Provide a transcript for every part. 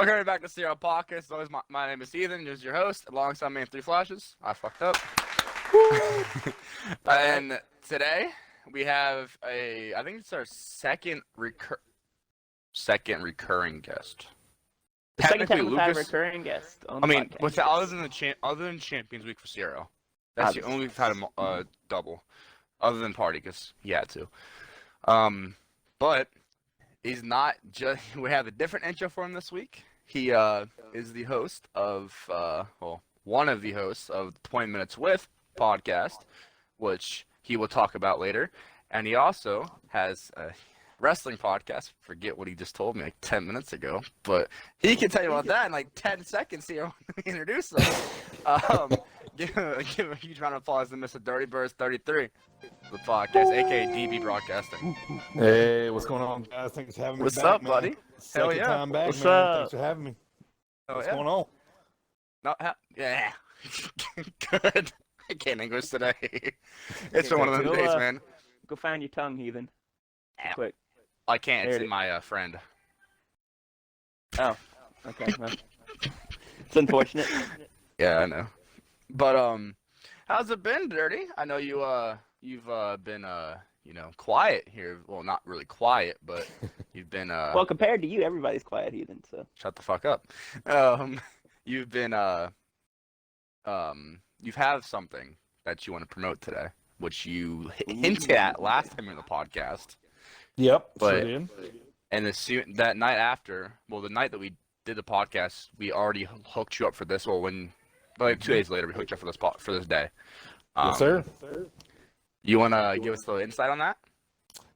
Welcome back to CRL Podcast. Always my name is Ethan, just your host, alongside me in Three Flashes. I fucked up. And today we have I think it's our second recurring guest. The second time we've had a Lucas, recurring guest on the podcast. Other than Champions Week for CRL, that's the only we've had a double, other than Party, because he had to. But he's not just. We have a different intro for him this week. He is the host of, one of the hosts of 20 Minutes With podcast, which he will talk about later. And he also has a wrestling podcast. Forget what he just told me like 10 minutes ago, but he can tell you about that in like 10 seconds here when we introduce him. Give a huge round of applause to Mr. Dirty Birds 33, the podcast, aka DB Broadcasting. Hey, what's going on, guys? Thanks for having me. What's back, up, man. buddy? Second Hell yeah. time back, What's man. up? Thanks for having me. Oh, What's yeah. going on? No, yeah. Good. I can't English today. It's been one of those days, man. Go find your tongue, heathen. Quick. I can't. It's There it in my friend. Oh, okay. Well, it's unfortunate. Yeah, I know. But how's it been, Dirty? I know you've been quiet here. Well, not really quiet, but you've been Well, compared to you, everybody's quiet, heathen. So shut the fuck up. You've been you've have something that you want to promote today, which you hinted at last time in the podcast. Yep, But sure did. and that night after, the night that we did the podcast, we already hooked you up for this. Well, like 2 days later, we hooked you up for this day. Yes, sir. You want to give us a little insight on that?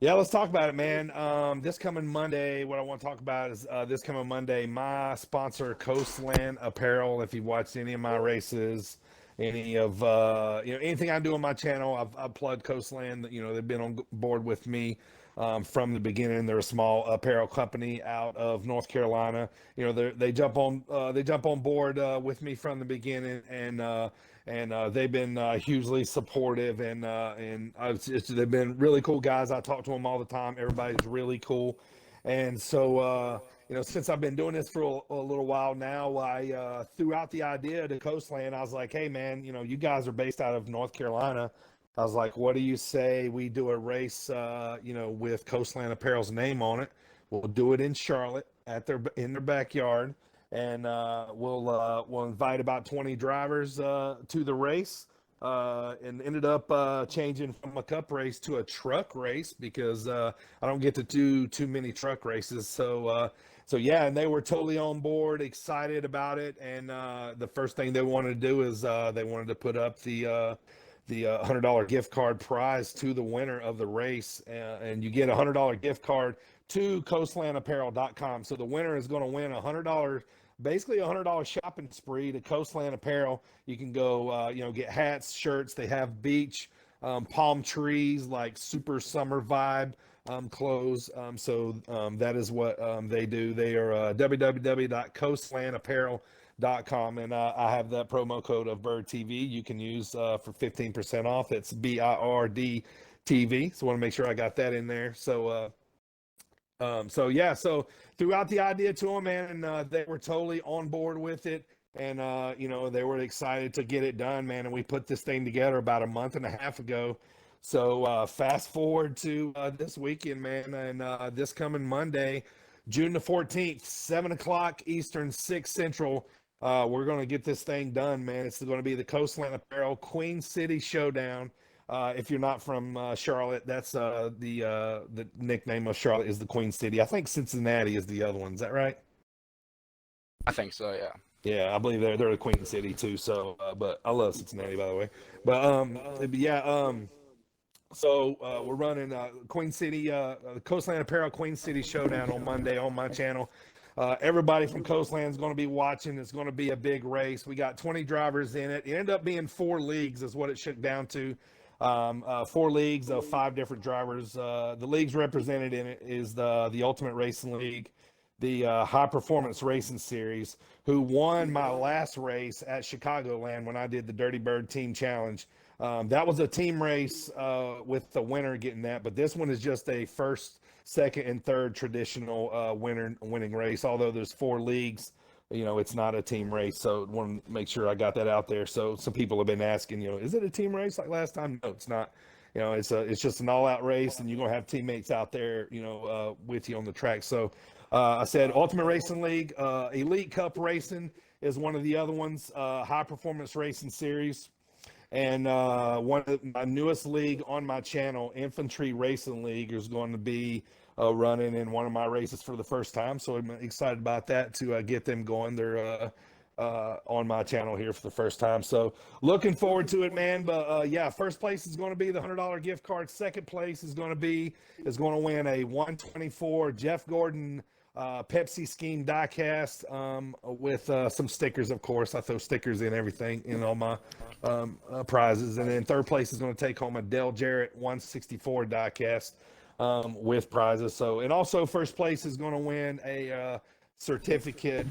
Yeah, let's talk about it, man. This coming Monday, what I want to talk about is this coming Monday, my sponsor, Coastland Apparel. If you've watched any of my races, any of anything I do on my channel, I've plugged Coastland. They've been on board with me from the beginning. They're a small apparel company out of North Carolina. They jump on board with me from the beginning, and they've been hugely supportive, and they've been really cool guys. I talk to them all the time. Everybody's really cool, and so since I've been doing this for a little while now, I threw out the idea to Coastland. I was like, hey man, you guys are based out of North Carolina. I was like, what do you say we do a race, with Coastland Apparel's name on it? We'll do it in Charlotte in their backyard, and we'll invite about 20 drivers to the race. And ended up changing from a cup race to a truck race because I don't get to do too many truck races. So yeah, and they were totally on board, excited about it. And the first thing they wanted to do is they wanted to put up the $100 gift card prize to the winner of the race, and you get a $100 gift card to coastlandapparel.com. So the winner is going to win basically a $100 shopping spree to Coastland Apparel. You can go, get hats, shirts. They have beach, palm trees, like super summer vibe clothes. So that is what they do. They are www.coastlandapparel.com, and I have that promo code of Bird TV you can use for 15% off. It's BIRD TV. So I want to make sure I got that in there. So threw out the idea to them, man, and they were totally on board with it. And they were excited to get it done, man. And we put this thing together about a month and a half ago. So fast forward to this weekend, man, and this coming Monday, June the 14th, 7 o'clock Eastern, 6 Central. We're going to get this thing done, man. It's going to be the Coastland Apparel Queen City Showdown. If you're not from Charlotte, that's the nickname of Charlotte is the Queen City. I think Cincinnati is the other one. Is that right? I think so, yeah. Yeah, I believe they're the Queen City too. So, but I love Cincinnati, by the way. But yeah. So we're running Queen City, Coastland Apparel Queen City Showdown on Monday on my channel. Everybody from Coastland is going to be watching. It's going to be a big race. We got 20 drivers in it. It ended up being 4 leagues is what it shook down to. 4 leagues of 5 different drivers. The leagues represented in it is the Ultimate Racing League, the High Performance Racing Series, who won my last race at Chicagoland when I did the Dirty Bird Team Challenge. That was a team race with the winner getting that, but this one is just a first, second, and third traditional winning race. Although there's 4 leagues, it's not a team race. So I want to make sure I got that out there. So some people have been asking, is it a team race like last time? No, it's not. It's just an all-out race, and you're gonna have teammates out there, with you on the track. So I said Ultimate Racing League, Elite Cup Racing is one of the other ones, High Performance Racing Series. And one of my newest league on my channel, Infantry Racing League, is going to be running in one of my races for the first time. So I'm excited about that to get them going. They're on my channel here for the first time. So looking forward to it, man. But yeah, first place is going to be the $100 gift card. Second place is going to win a 124 Jeff Gordon Pepsi Scheme diecast with some stickers, of course. I throw stickers in everything in all my prizes. And then third place is going to take home a Dale Jarrett 164 diecast with prizes. So, and also first place is going to win a certificate,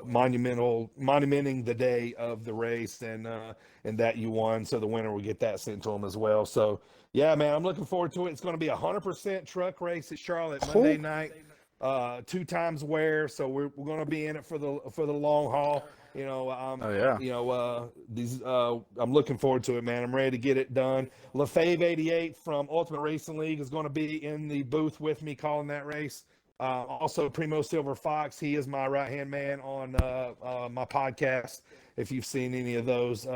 monumenting the day of the race and that you won. So the winner will get that sent to them as well. So yeah, man, I'm looking forward to it. It's going to be a 100% truck race at Charlotte Monday night, 2 times wear. So we're going to be in it for the long haul. I'm looking forward to it, man. I'm ready to get it done. LaFave 88 from Ultimate Racing League is going to be in the booth with me calling that race. Also, Primo Silver Fox, he is my right-hand man on my podcast. If you've seen any of those,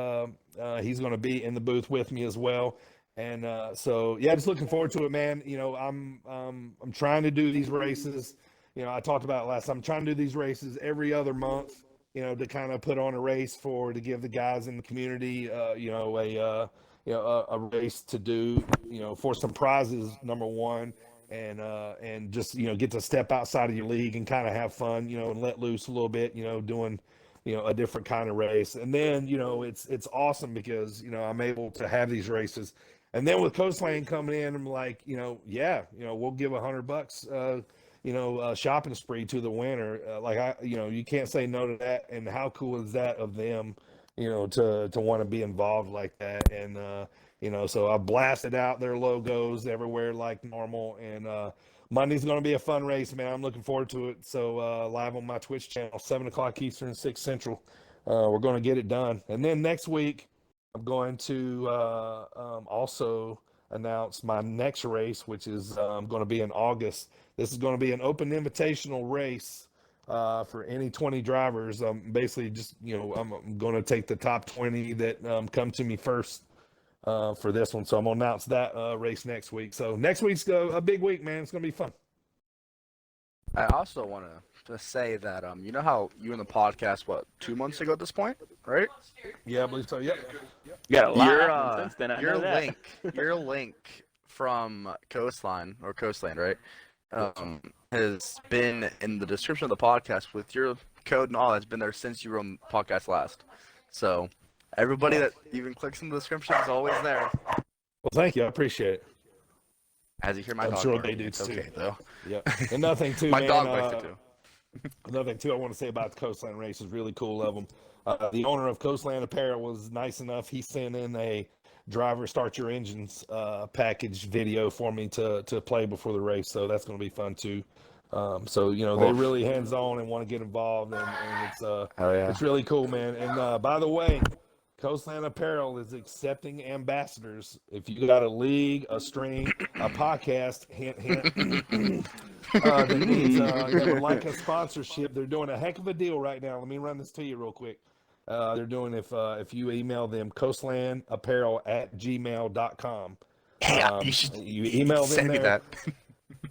he's going to be in the booth with me as well. And so, yeah, just looking forward to it, man. I'm trying to do these races. I talked about it last time. I'm trying to do these races every other month, to kind of put on a race to give the guys in the community, a race to do, for some prizes, number one. And just, get to step outside of your league and kind of have fun, and let loose a little bit, doing, a different kind of race. And then, it's awesome because, I'm able to have these races. And then with Coastland coming in, I'm like, we'll give $100, shopping spree to the winner. You can't say no to that. And how cool is that of them, to want to be involved like that. And, so I blasted out their logos everywhere like normal. And Monday's going to be a fun race, man. I'm looking forward to it. So live on my Twitch channel, 7 o'clock Eastern, 6 Central. We're going to get it done. And then next week, I'm going to also announce my next race, which is going to be in August. This is going to be an open invitational race for any 20 drivers. Basically, just, I'm going to take the top 20 that come to me first. For this one. So I'm going to announce that race next week. So next week's a big week, man. It's going to be fun. I also want to say that, you know how you were in the podcast, 2 months ago at this point, right? Yeah, I believe so. Yep. You got a lot since then. Your link from Coastline, right? Has been in the description of the podcast with your code and all. It's been there since you were on the podcast last. So everybody that even clicks in the description is always there. Well, thank you. I appreciate it. As you hear my I'm dog sure bark, they do it's too. okay, though. Yep. And nothing too, my man, dog likes it too. Another thing too I want to say about the Coastland race is really cool of them. The owner of Coastland Apparel was nice enough. He sent in a driver start your engines package video for me to play before the race. So that's going to be fun too. So they're really hands-on and want to get involved, and it's really cool, man. And by the way, Coastland Apparel is accepting ambassadors. If you got a league, a stream, a podcast, hint, that would like a sponsorship, they're doing a heck of a deal right now. Let me run this to you real quick. They're doing, if you email them, coastlandapparel@gmail.com. You email them send me that.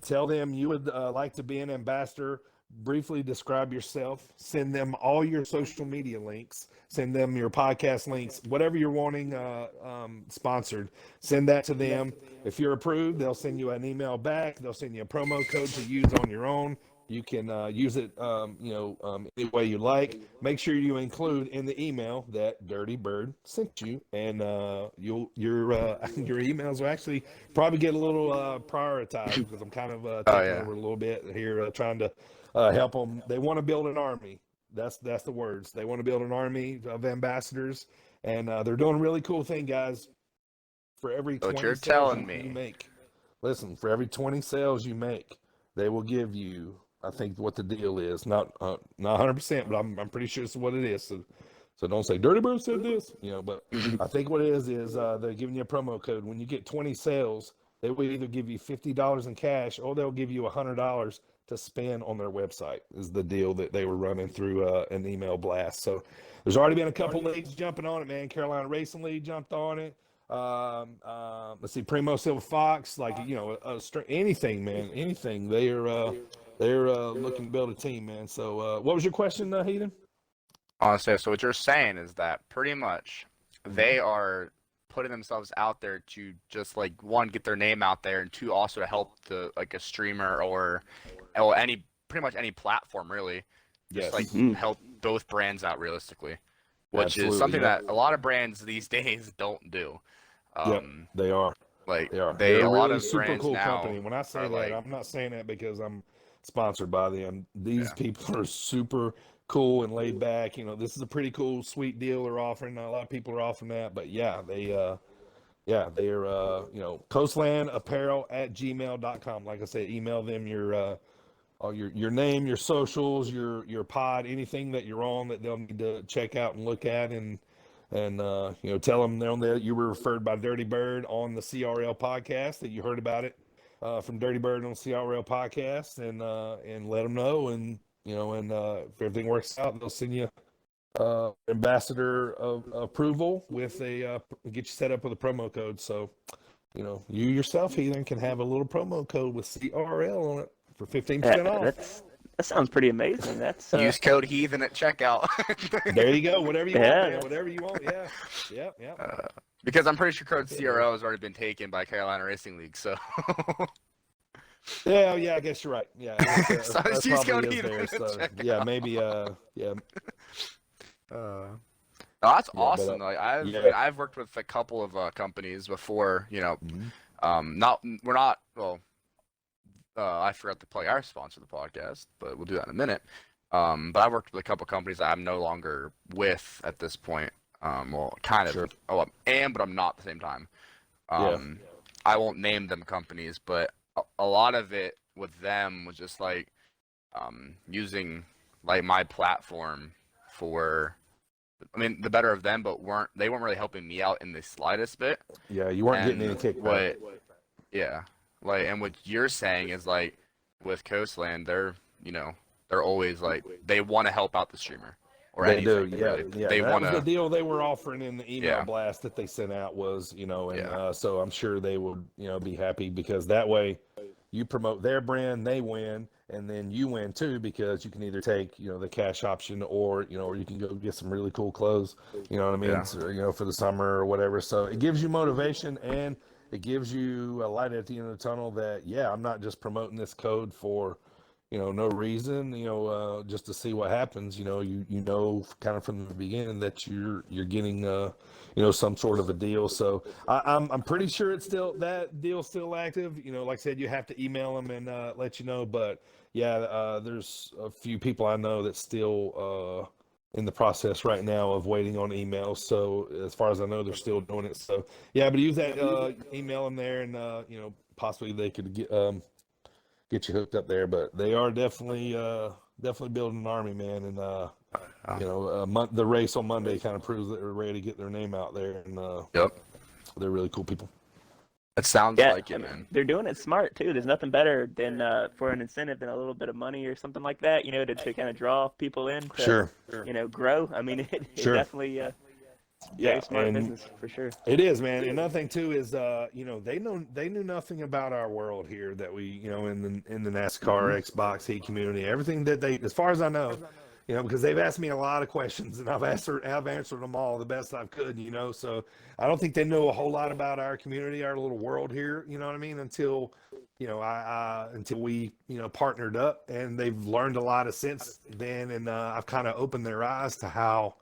Tell them you would like to be an ambassador. Briefly describe yourself. Send them all your social media links. Send them your podcast links. Whatever you're wanting sponsored, send that to them. If you're approved, they'll send you an email back. They'll send you a promo code to use on your own. You can use it, any way you like. Make sure you include in the email that Dirty Bird sent you, and your emails will actually probably get a little prioritized because I'm kind of taking over a little bit here, trying to help them. They want to build an army. That's the words. They want to build an army of ambassadors, And they're doing a really cool thing, guys. For every 20 you're sales telling you me. make, listen, for every 20 sales you make, they will give you, I think what the deal is, not 100%, but I'm pretty sure it's what it is. So don't say Dirty Bird said this, but I think what it is they're giving you a promo code. When you get 20 sales, they will either give you $50 in cash or they'll give you $100 to spend on their website is the deal that they were running through an email blast. So there's already been a couple leagues jumping on it, man. Carolina Racing League jumped on it. Let's see, Primo Silver Fox, anything, man, anything. They're looking to build a team, man. So what was your question, Heathen? Honestly, so what you're saying is that pretty much they are putting themselves out there to just like one, get their name out there, and two, also to help a streamer or pretty much any platform really, just help both brands out realistically, which is something that a lot of brands these days don't do. They are. They're a lot of super cool company. When I say that, I'm not saying that because I'm sponsored by them. These people are super cool and laid back. This is a pretty cool, sweet deal they're offering. A lot of people are offering that, but they're coastlandapparel@gmail.com. Like I said, email them your name, your socials, your pod, anything that you're on that they'll need to check out and look at, and tell them that you were referred by Dirty Bird on the CRL podcast, that you heard about it from Dirty Bird on the CRL podcast, and let them know, and if everything works out, they'll send you ambassador of approval with get you set up with a promo code. So you yourself, Heathen, can have a little promo code with CRL on it for 15% off. That sounds pretty amazing. That's use code Heathen at checkout. There you go. Whatever you want, man. Whatever you want. Yeah. Because I'm pretty sure code CRL has already been taken by Carolina Racing League. So. Yeah. I guess you're right. Yeah. So use code Heathen. Yeah. Maybe. Yeah. Oh, that's awesome. I've worked with a couple of companies before. I forgot to plug our sponsor of the podcast, but we'll do that in a minute. But I've worked with a couple companies that I'm no longer with at this point. Kind of. Sure. Oh, I am, but I'm not at the same time. I won't name them companies, but a lot of it with them was just using my platform for, the better of them, but they weren't really helping me out in the slightest bit. Yeah, you weren't getting any kickback. And what you're saying is with Coastland, they're always they want to help out the streamer or they anything. Do, yeah, really. Yeah. They that want was the deal they were offering in the email blast that they sent out was, so I'm sure they will, be happy because that way you promote their brand, they win, and then you win too because you can either take, the cash option or you can go get some really cool clothes, so, for the summer or whatever. So it gives you motivation and it gives you a light at the end of the tunnel that, I'm not just promoting this code for, no reason, just to see what happens. Kind of from the beginning that you're getting, some sort of a deal. So I'm pretty sure that deal's still active. Like I said, you have to email them and let you know. But there's a few people I know that's still in the process right now of waiting on emails. So as far as I know, they're still doing it. So but use that email them there, and possibly they could get you hooked up there. But they are definitely building an army, man. And the race on Monday kind of proves that they're ready to get their name out there. And they're really cool people. It sounds like it, man. They're doing it smart too. There's nothing better than for an incentive than a little bit of money or something like that, to kind of draw people in to grow. It definitely very smart business for sure. It is, man. Another thing too is they knew nothing about our world here that we in the NASCAR Xbox Heat community. Everything that they, as far as I know, because they've asked me a lot of questions and I've answered them all the best I could, so I don't think they know a whole lot about our community, our little world here, until, until we, partnered up, and they've learned a lot of since then. And I've kind of opened their eyes to how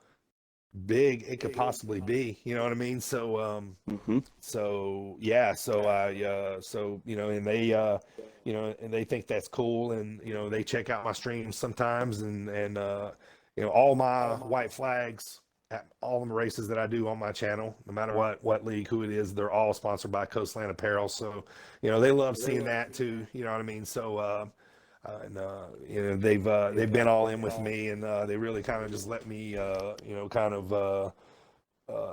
big it could possibly be, So, and they think that's cool, and they check out my streams sometimes, and all my white flags all of the races that I do on my channel, no matter what league, who it is, they're all sponsored by Coastland Apparel. So, they love seeing that too. You know what I mean? So, they've been all in with me, and they really kind of just let me,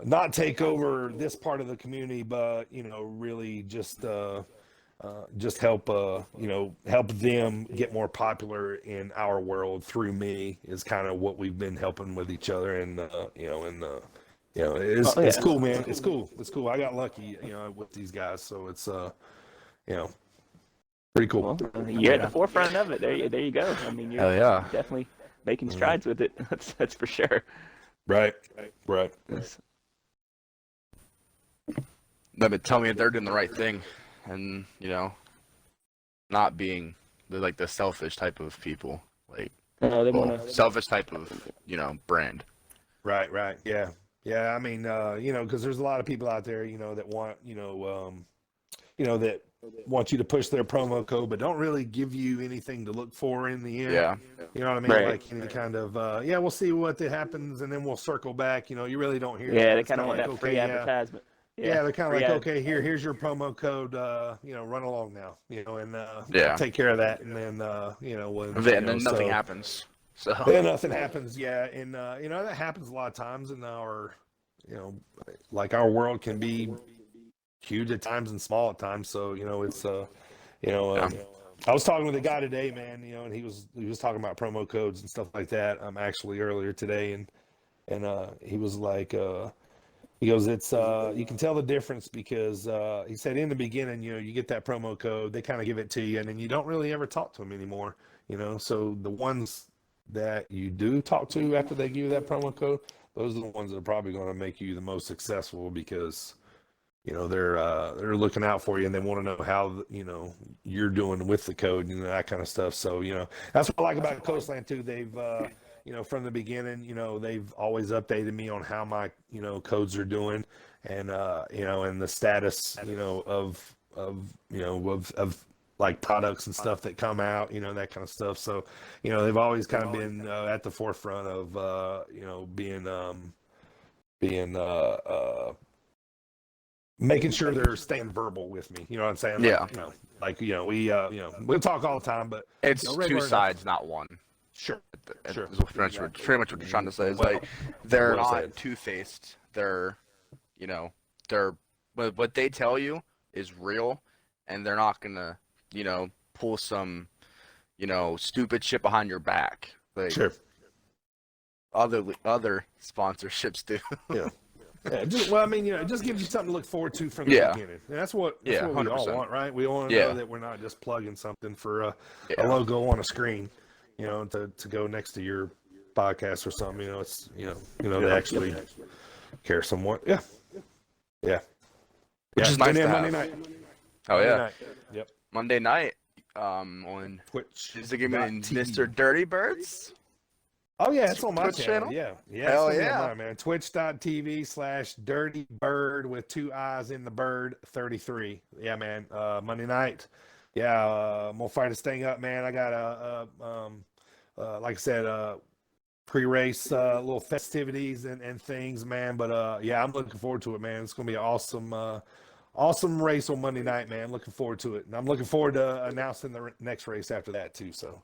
not take over this part of the community, but really just help help them get more popular in our world through me is kind of what we've been helping with each other, and it's cool, man. It's cool. I got lucky, with these guys, so it's pretty cool. Well, you're at the forefront of it. There you go. I mean, you're definitely making strides with it. That's for sure. Right. Tell me if they're doing the right thing, and not being the selfish type of people, selfish type of brand. Right. Yeah. I mean, because there's a lot of people out there, that want, that want you to push their promo code, but don't really give you anything to look for in the end. Yeah. You know what I mean? Right. Like any kind of, we'll see what happens, and then we'll circle back. You really don't hear. Yeah, they kind of want that free advertisement. Yeah, they're kind of like, okay, here's your promo code. Run along now. And take care of that, and then then nothing happens. So then nothing happens. Yeah, and that happens a lot of times in our, like our world can be huge at times and small at times. So it's I was talking with a guy today, man. And he was talking about promo codes and stuff like that. Actually earlier today, and he was like. He goes, it's you can tell the difference because he said in the beginning, you get that promo code, they kind of give it to you, and then you don't really ever talk to them anymore, So the ones that you do talk to after they give you that promo code, those are the ones that are probably going to make you the most successful because, they're looking out for you and they want to know how you're doing with the code and that kind of stuff. So that's what I like about Coastland too. They've from the beginning, they've always updated me on how my, codes are doing and, and the status, of like products and stuff that come out, that kind of stuff. So, they've always kind of been at the forefront of, making sure they're staying verbal with me. You know what I'm saying? We'll talk all the time, but it's two sides, not one. Sure. Pretty much what you're trying to say is they're not two-faced. They're, what they tell you is real, and they're not gonna, pull some, stupid shit behind your back. Sure. Other sponsorships do. Yeah. It just gives you something to look forward to from the beginning. And that's what we all want, right? We want to know that we're not just plugging something for a logo on a screen. To go next to your podcast or something, it's, they actually care somewhat. Yeah. Which is nice to have. Monday night. Oh, Monday yeah. Night. Yep. Monday night, on Twitch. Is it giving Mr. Dirty Birds? Oh, yeah, it's on my Twitch channel? Yeah. Hell it's yeah. on mine, man. Twitch.tv/dirtybird with 2 eyes in the bird 33. Yeah, man. Monday night. Yeah, I'm gonna fire this thing up, man. I got like I said, pre-race little festivities and things, man. But I'm looking forward to it, man. It's gonna be an awesome race on Monday night, man. Looking forward to it, and I'm looking forward to announcing the next race after that too. So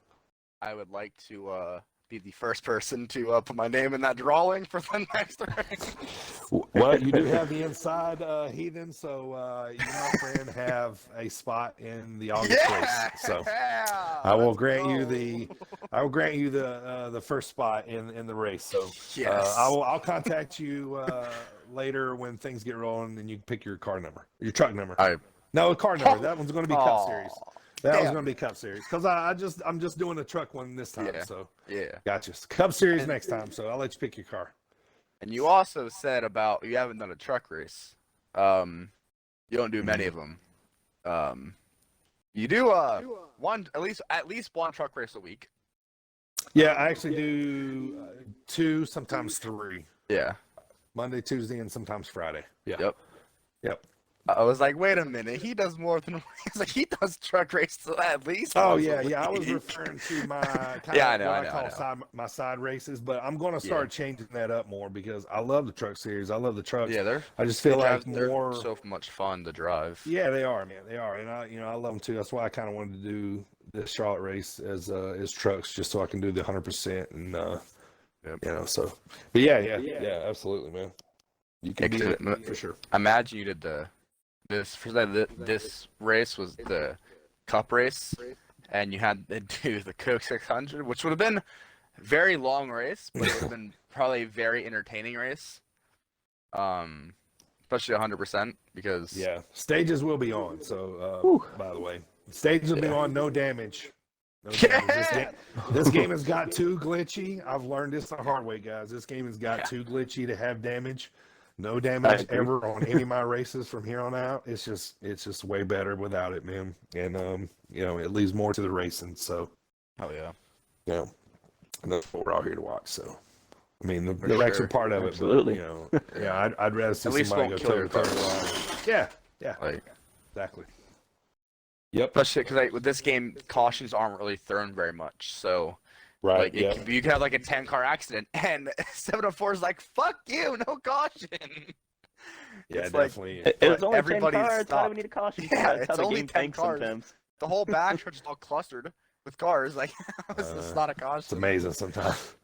I would like to be the first person to put my name in that drawing for the next race. Well, you do have the inside heathen, so you, my friend, have a spot in the August race. So I will grant you the first spot in the race. So yes. I'll contact you later when things get rolling, and you can pick your car number, your truck number. No, car number. That one's going to be Cup Series. That was going to be Cup Series because I'm just doing a truck one this time. Yeah. So yeah, gotcha. Cup Series next time. So I'll let you pick your car. And you also said about you haven't done a truck race. You don't do many of them. You do one at least one truck race a week. Yeah, I actually do 2, sometimes 3. Yeah. Monday, Tuesday, and sometimes Friday. Yeah. Yep. I was like, wait a minute, he does more than he's like he does truck races at least. Oh once yeah, a yeah. I was week. referring to my kind Yeah, of I know, what I know, call I know. my side races, but I'm going to start changing that up more because I love the truck series. I love the trucks. Yeah, I just feel like they're more. so much fun to drive. Yeah, they are, man. They are, and I love them too. That's why I kind of wanted to do this Charlotte race as trucks, just so I can do the 100% and So, but yeah, absolutely, man. You can beat it for sure. Imagine you did this race was the Cup race, and you had to do the Coke 600, which would have been a very long race, but it would have been probably a very entertaining race. Especially 100% because stages will be on. So, by the way, stages will be on. No damage. No damage. This game has got too glitchy. I've learned this the hard way, guys. This game has got too glitchy to have damage. No damage ever on any of my races from here on out. It's just way better without it, man. And it leaves more to the racing. So, and that's what we're all here to watch. So, I mean, the wrecks are part of it. Absolutely. But, I'd rather see somebody go toe to toe. Yeah, exactly. Yep. Especially because with this game, cautions aren't really thrown very much. So, right, you could have like a 10-car accident, and 704 is like, "Fuck you, no caution." Yeah, it's definitely. It was only 10 everybody's cars. Why do we stopped. need a caution? Yeah, That's it's how the only game 10 thinks cars. sometimes. The whole back stretch is all clustered with cars. Like, it's not a caution. It's amazing sometimes.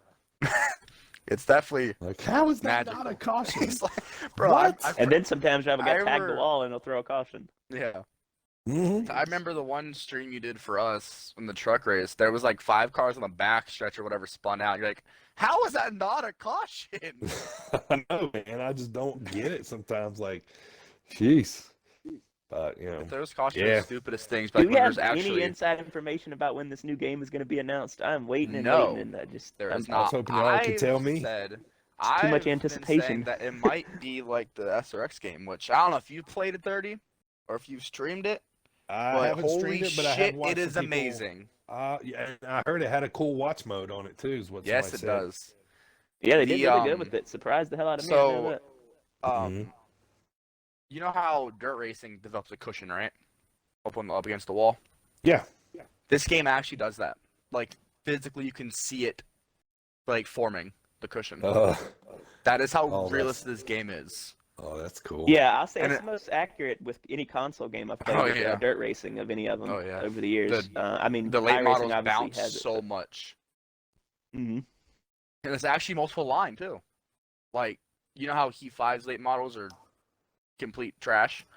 It's definitely like, how is that magical. not a caution? Like, bro, what? I And then sometimes you have a guy tag the wall and he'll throw a caution. Yeah. Mm-hmm. I remember the one stream you did for us in the truck race. There was like 5 cars on the back stretch or whatever spun out. You're like, how is that not a caution? I know, man. I just don't get it sometimes. Like, jeez. But If those cautions are the stupidest things. But Do we have actually... any inside information about when this new game is going to be announced? I'm waiting and No, waiting, and I was hoping y'all could tell me. Too much anticipation. That it might be like the SRX game, which I don't know if you played it 30 or if you've streamed it. I haven't streamed it, but I have watched it is some people. Amazing. Yeah, I heard it had a cool watch mode on it too. Is what yes, it said. does. Yeah, they did really good with it. Surprised the hell out of me. So, you know how dirt racing develops a cushion, right? Up against the wall. Yeah. This game actually does that. Like physically, you can see it, like forming the cushion. That is how realistic this game is. Oh, that's cool. Yeah, I'll say it's the most accurate with any console game I've played with dirt racing of any of them over the years. I mean, the late models bounce so much. Mm-hmm. And it's actually multiple line too. Like, you know how Heat 5's late models are complete trash,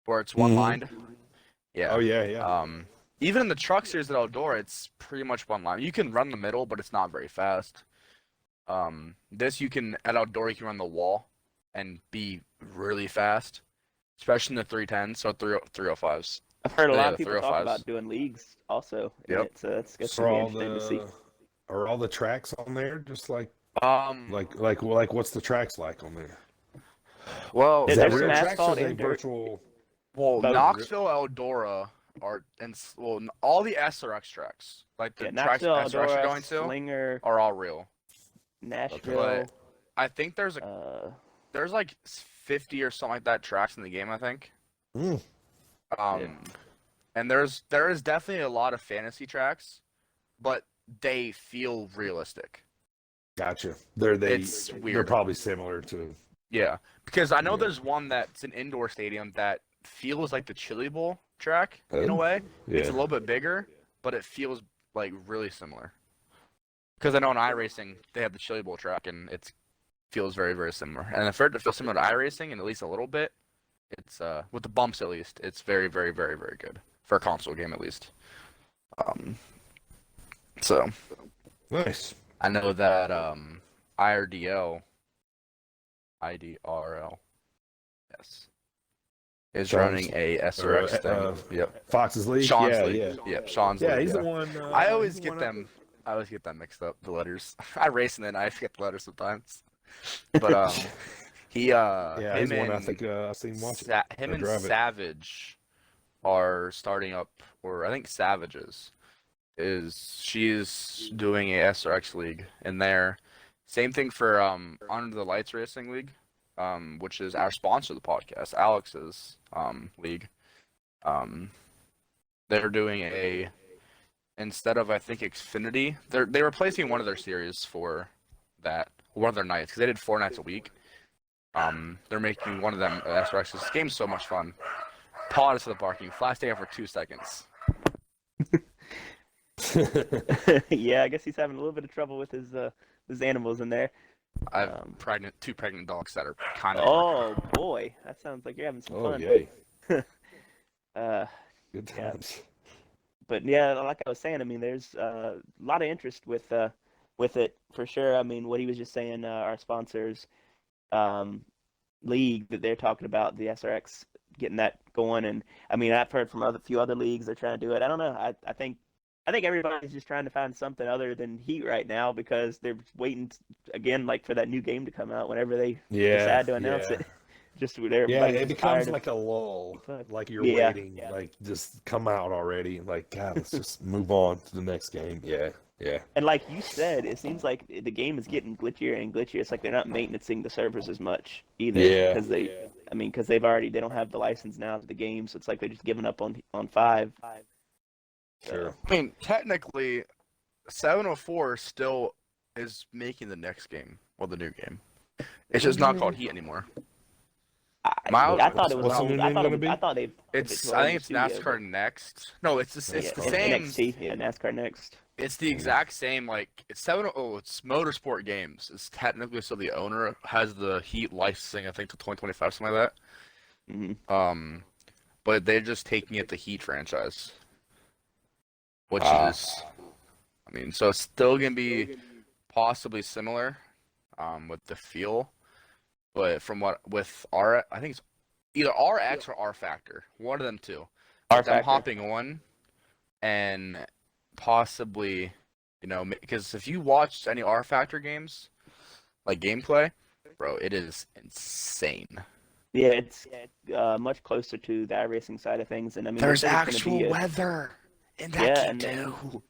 where it's one lined. Yeah. Oh yeah. Even in the truck series at Eldora, it's pretty much one line. You can run the middle, but it's not very fast. This at Eldora you can run the wall and be really fast, especially in the 310s, so 305s. I've heard a lot of people talk about doing leagues also. Yep. It's interesting to see. Are all the tracks on there just like what's the tracks like on there? Well, is that real tracks or is virtual? Well, Knoxville, Eldora all the SRX tracks, like the tracks SRX are going to, Slinger, are all real. Nashville. But I think there's like 50 or something like that tracks in the game. I think. And there is definitely a lot of fantasy tracks, but they feel realistic. Gotcha. It's weird. They're probably similar to. Yeah, because I know there's one that's an indoor stadium that feels like the Chili Bowl track in a way. Yeah. It's a little bit bigger, but it feels like really similar. Because I know in iRacing they have the Chili Bowl track, and it feels very, very similar. And for it to feel similar to iRacing, and at least a little bit, it's with the bumps at least, it's very, very, very, very good for a console game at least. So nice. I know that IDRL, yes, is running a SRX thing. Yep. Fox's League. Sean's League. Yep. Sean's League. Yeah, he's the one. I always get them mixed up, the letters. I race and then I forget the letters sometimes. But he's one I think I've seen watching. Him and Savage are starting up, or I think Savage's she's doing a SRX league in there. Same thing for Under the Lights Racing League. which is our sponsor of the podcast, Alex's league. They're doing instead of, I think, Xfinity, they're replacing one of their series for that, one of their nights, because they did 4 nights a week. They're making one of them SRX. This game's so much fun. Pod is to the parking. Flash stay for 2 seconds. Yeah, I guess he's having a little bit of trouble with his animals in there. I have two pregnant dogs that are kind of. Oh boy, that sounds like you're having some fun. Yay. Good times. Yeah. But yeah, like I was saying, I mean, there's a lot of interest with it for sure. I mean, what he was just saying, our sponsors league that they're talking about, the SRX, getting that going, and I mean, I've heard from a few other leagues they're trying to do it. I don't know. I think everybody's just trying to find something other than Heat right now, because they're waiting again, like, for that new game to come out whenever they decide to announce it. Just it becomes like a lull, like you're waiting, like, just come out already. Like, God, let's just move on to the next game. Yeah. And like you said, it seems like the game is getting glitchier and glitchier. It's like they're not maintaining the servers as much either. Yeah. Because they don't have the license now to the game, so it's like they're just giving up on 5. Sure. I mean, technically, 704 still is making the next game, the new game. It's just not called Heat anymore. I thought it was. I thought they. I think it's NASCAR Next. No, it's the same. NXT, NASCAR Next. It's the exact same. Like, it's it's Motorsport Games. It's technically still the owner has the Heat licensing. I think to 2025, something like that. Mm-hmm. But they're just taking it the Heat franchise, which is, I mean, so it's still gonna be possibly similar, with the feel. But with I think it's either RX or R Factor. One of them two. I'm hopping on, and possibly, because if you watched any R Factor games, like gameplay, bro, it is insane. Yeah, it's much closer to the iRacing side of things, and I mean, there's actual weather in that game too.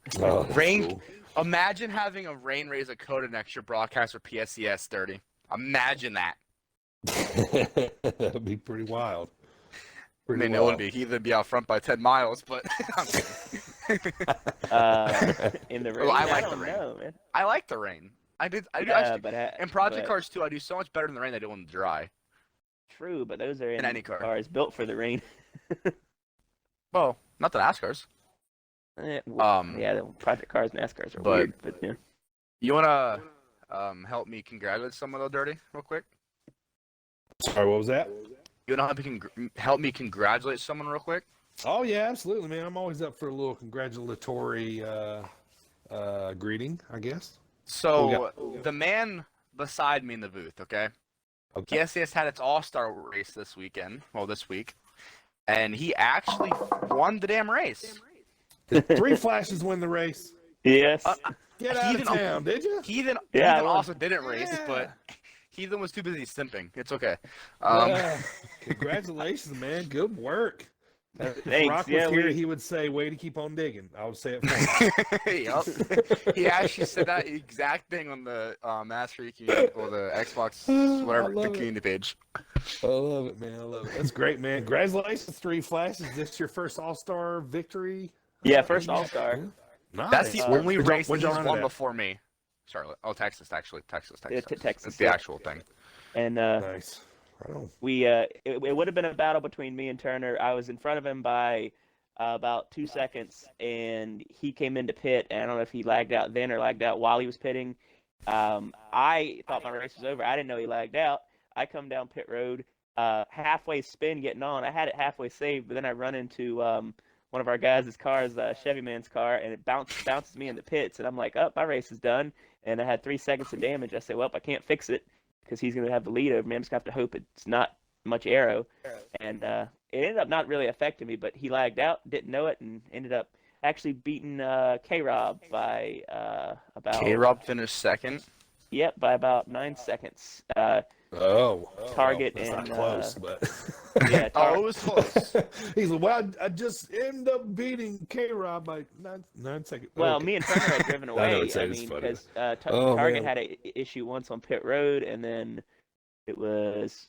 Rain. Cool. Imagine having a rain raise a code next to your broadcast for PSCS 30. Imagine that. That'd be pretty wild. It wouldn't be. He'd be out front by 10 miles, but in the rain. Well, I like the rain. Man. I like the rain. I do. In Project Cars 2, I do so much better in the rain than I do in the dry. True, but those are in any car. Cars built for the rain. Well, not the NASCARs. The Project Cars, NASCARs are weird, but yeah. You wanna help me congratulate someone though, Dirty, real quick? Sorry, what was that? You wanna help me congratulate someone real quick? Oh yeah, absolutely, man. I'm always up for a little congratulatory greeting, I guess. So the man beside me in the booth, okay? PSCS had its All-Star race this week, and he actually won the damn race. Did 3 flashes win the race? Yes. Get out of town, did you? Heathen also didn't race, but Heathen was too busy simping. It's okay. Congratulations, man. Good work. Thanks. Rock was here, he would say, way to keep on digging. I would say it for him. Yep. He actually said that exact thing on the Mastery community, or the Xbox, whatever, the community page. I love it, man. I love it. That's great, man. Congratulations, 3 flashes. Is this your first All-Star victory? Yeah, first All-Star. Nice. That's the only race he's won before me. Charlotte. Oh, Texas, actually. Texas. Yeah, Texas. That's the actual thing. And nice. Right on. It would have been a battle between me and Turner. I was in front of him by about 2 seconds, and he came into pit, and I don't know if he lagged out then or lagged out while he was pitting. I thought my race was over. I didn't know he lagged out. I come down pit road, halfway spin getting on. I had it halfway saved, but then I run into one of our guys' cars, Chevy Man's car, and it bounces me in the pits, and I'm like, my race is done. And I had 3 seconds of damage. I said, well, I can't fix it because he's going to have the lead over me. I'm just going to have to hope it's not much aero. And it ended up not really affecting me, but he lagged out, didn't know it, and ended up actually beating K-Rob by about... K-Rob finished second? Yep, by about 9 seconds. Target that's and... not close, but... yeah, it was close. He's like, well, I just end up beating K-Rob by 9 seconds. Well, me and Turner had driven away. I mean, because Target had an issue once on pit road, and then It was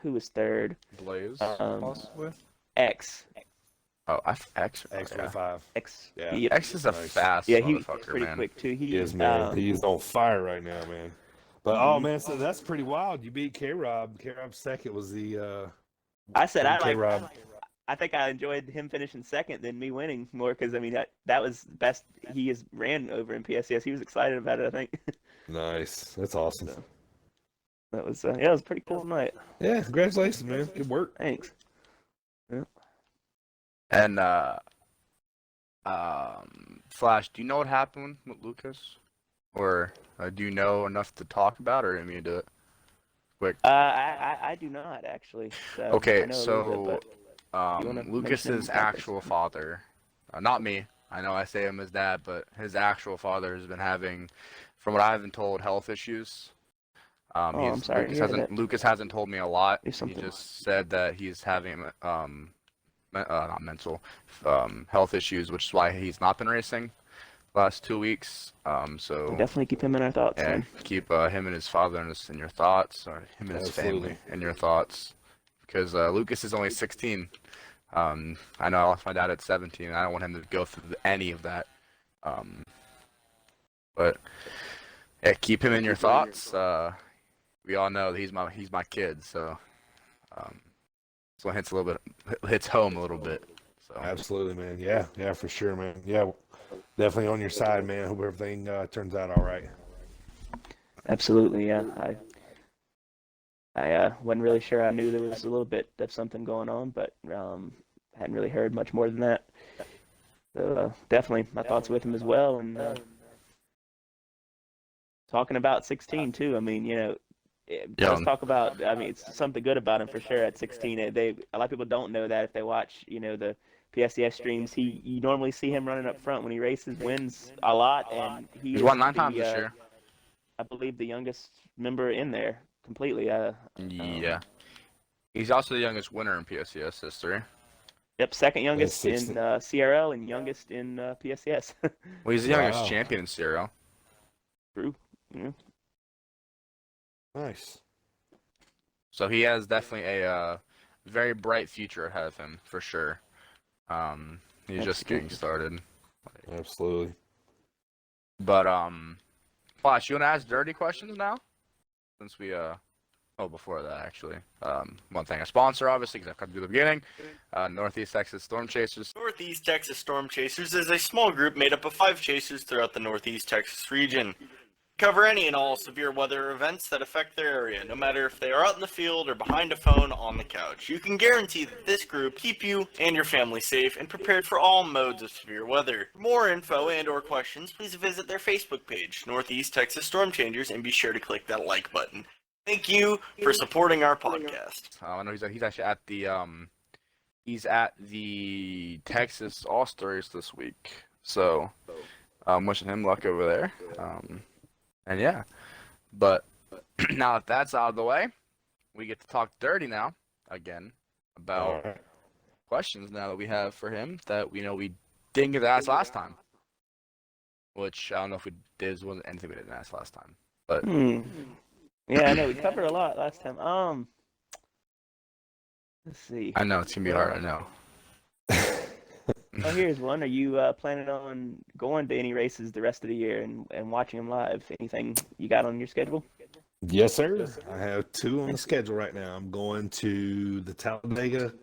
who was third? Blaze, possibly. X. Oh, X. X25. X. Yeah. X is a fast he's motherfucker, pretty man. quick too. He is, man. He's on fire right now, man. But oh man, so that's pretty wild. You beat K-Rob. K-Rob's second was the. I said K-Rob. I think I enjoyed him finishing second than me winning more because I mean that was the best he has ran over in PSCS. He was excited about it, I think. Nice. That's awesome. So, that was it was a pretty cool night. Yeah, congratulations, man. Good work. Thanks. Yeah. And Flash, do you know what happened with Lucas, or do you know enough to talk about, or do you do it quick? I do not actually. So Okay, I know so Lucas's actual topics? father, not me. I know I say him as dad, but his actual father has been having, from what I've been told, health issues. I'm sorry. Lucas hasn't told me a lot. He something. just said that he's having not mental health issues, which is why he's not been racing the last 2 weeks. So Definitely keep him in our thoughts. yeah, Man. keep him and his father in your thoughts, or him and his family in your thoughts, because Lucas is only 16. I know I lost my dad at 17. I don't want him to go through any of that. But yeah, keep him in your thoughts. We all know that he's my kid, so so it hits home a little bit. So Absolutely, man. Yeah, for sure, man. Yeah, definitely on your side, man. Hope everything turns out all right. Absolutely, yeah. I wasn't really sure. I knew there was a little bit of something going on, but hadn't really heard much more than that. So definitely my thoughts with him as well. And talking about 16 too. I mean, let's talk about. I mean, it's something good about him for sure. At 16, a lot of people don't know that if they watch, the PSCS streams. You normally see him running up front when he races, wins a lot, and he's won 9 times this year. I believe the youngest member in there completely. Yeah. He's also the youngest winner in PSCS history. Yep, second youngest in CRL and youngest in PSCS. Well, he's the youngest champion in CRL. True. Yeah. Nice. So he has definitely a very bright future ahead of him, for sure. He's just getting started. Absolutely. But Flash, you want to ask dirty questions now? Since we before that actually, one thing, a sponsor obviously, because I've come to the beginning. Northeast Texas Storm Chasers. Northeast Texas Storm Chasers is a small group made up of 5 chasers throughout the Northeast Texas region. Cover any and all severe weather events that affect their area, no matter if they are out in the field or behind a phone on the couch. You can guarantee that this group keep you and your family safe and prepared for all modes of severe weather. For more info and or questions, please visit their Facebook page, Northeast Texas Storm Chasers, and be sure to click that like button. Thank you for supporting our podcast. I know he's actually at the Texas All-Stars this week, so I'm wishing him luck over there. And yeah, but now that that's out of the way, we get to talk dirty now again about questions now that we have for him that we didn't get to ask last time. Which I don't know if we did, wasn't anything we didn't ask last time, but yeah, I know we covered a lot last time. Let's see. I know it's gonna be hard. I know. Oh, here's one. Are you planning on going to any races the rest of the year and watching them live? Anything you got on your schedule? Yes, sir. I have 2 on the schedule right now. I'm going to the Talladega